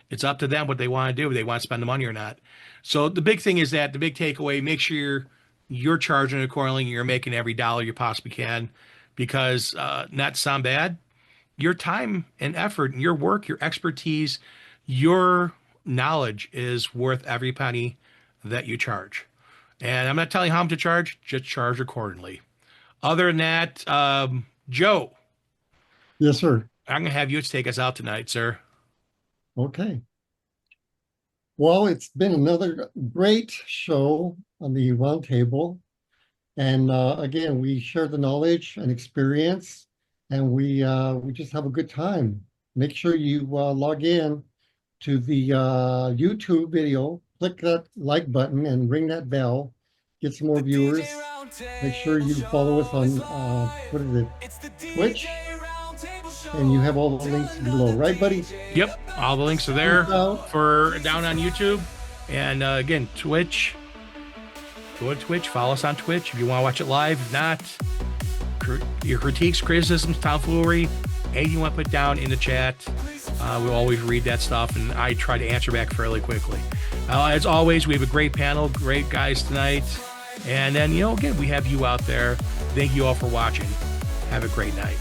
It's up to them what they want to do, if they want to spend the money or not. So the big thing is that the big takeaway, make sure you're charging accordingly. You're making every dollar you possibly can, because not to sound bad, your time and effort and your work, your expertise, your knowledge is worth every penny that you charge. And I'm not telling you how much to charge, just charge accordingly. Other than that, Joe, Yes, sir. I'm going to have you take us out tonight, sir. Okay. Well, it's been another great show on the roundtable. And again, we share the knowledge and experience, and we just have a good time. Make sure you log in to the YouTube video, click that like button and ring that bell, get some more viewers. Make sure you follow us on, what is it, Twitch? And you have all the links below, right, buddy? Yep, all the links are there for down on YouTube. And again, Twitch. Go to Twitch, follow us on Twitch if you want to watch it live. If not, your critiques, criticisms, tomfoolery, anything you want to put down in the chat. We'll always read that stuff, and I try to answer back fairly quickly. As always, we have a great panel, great guys tonight. And then, again, we have you out there. Thank you all for watching. Have a great night.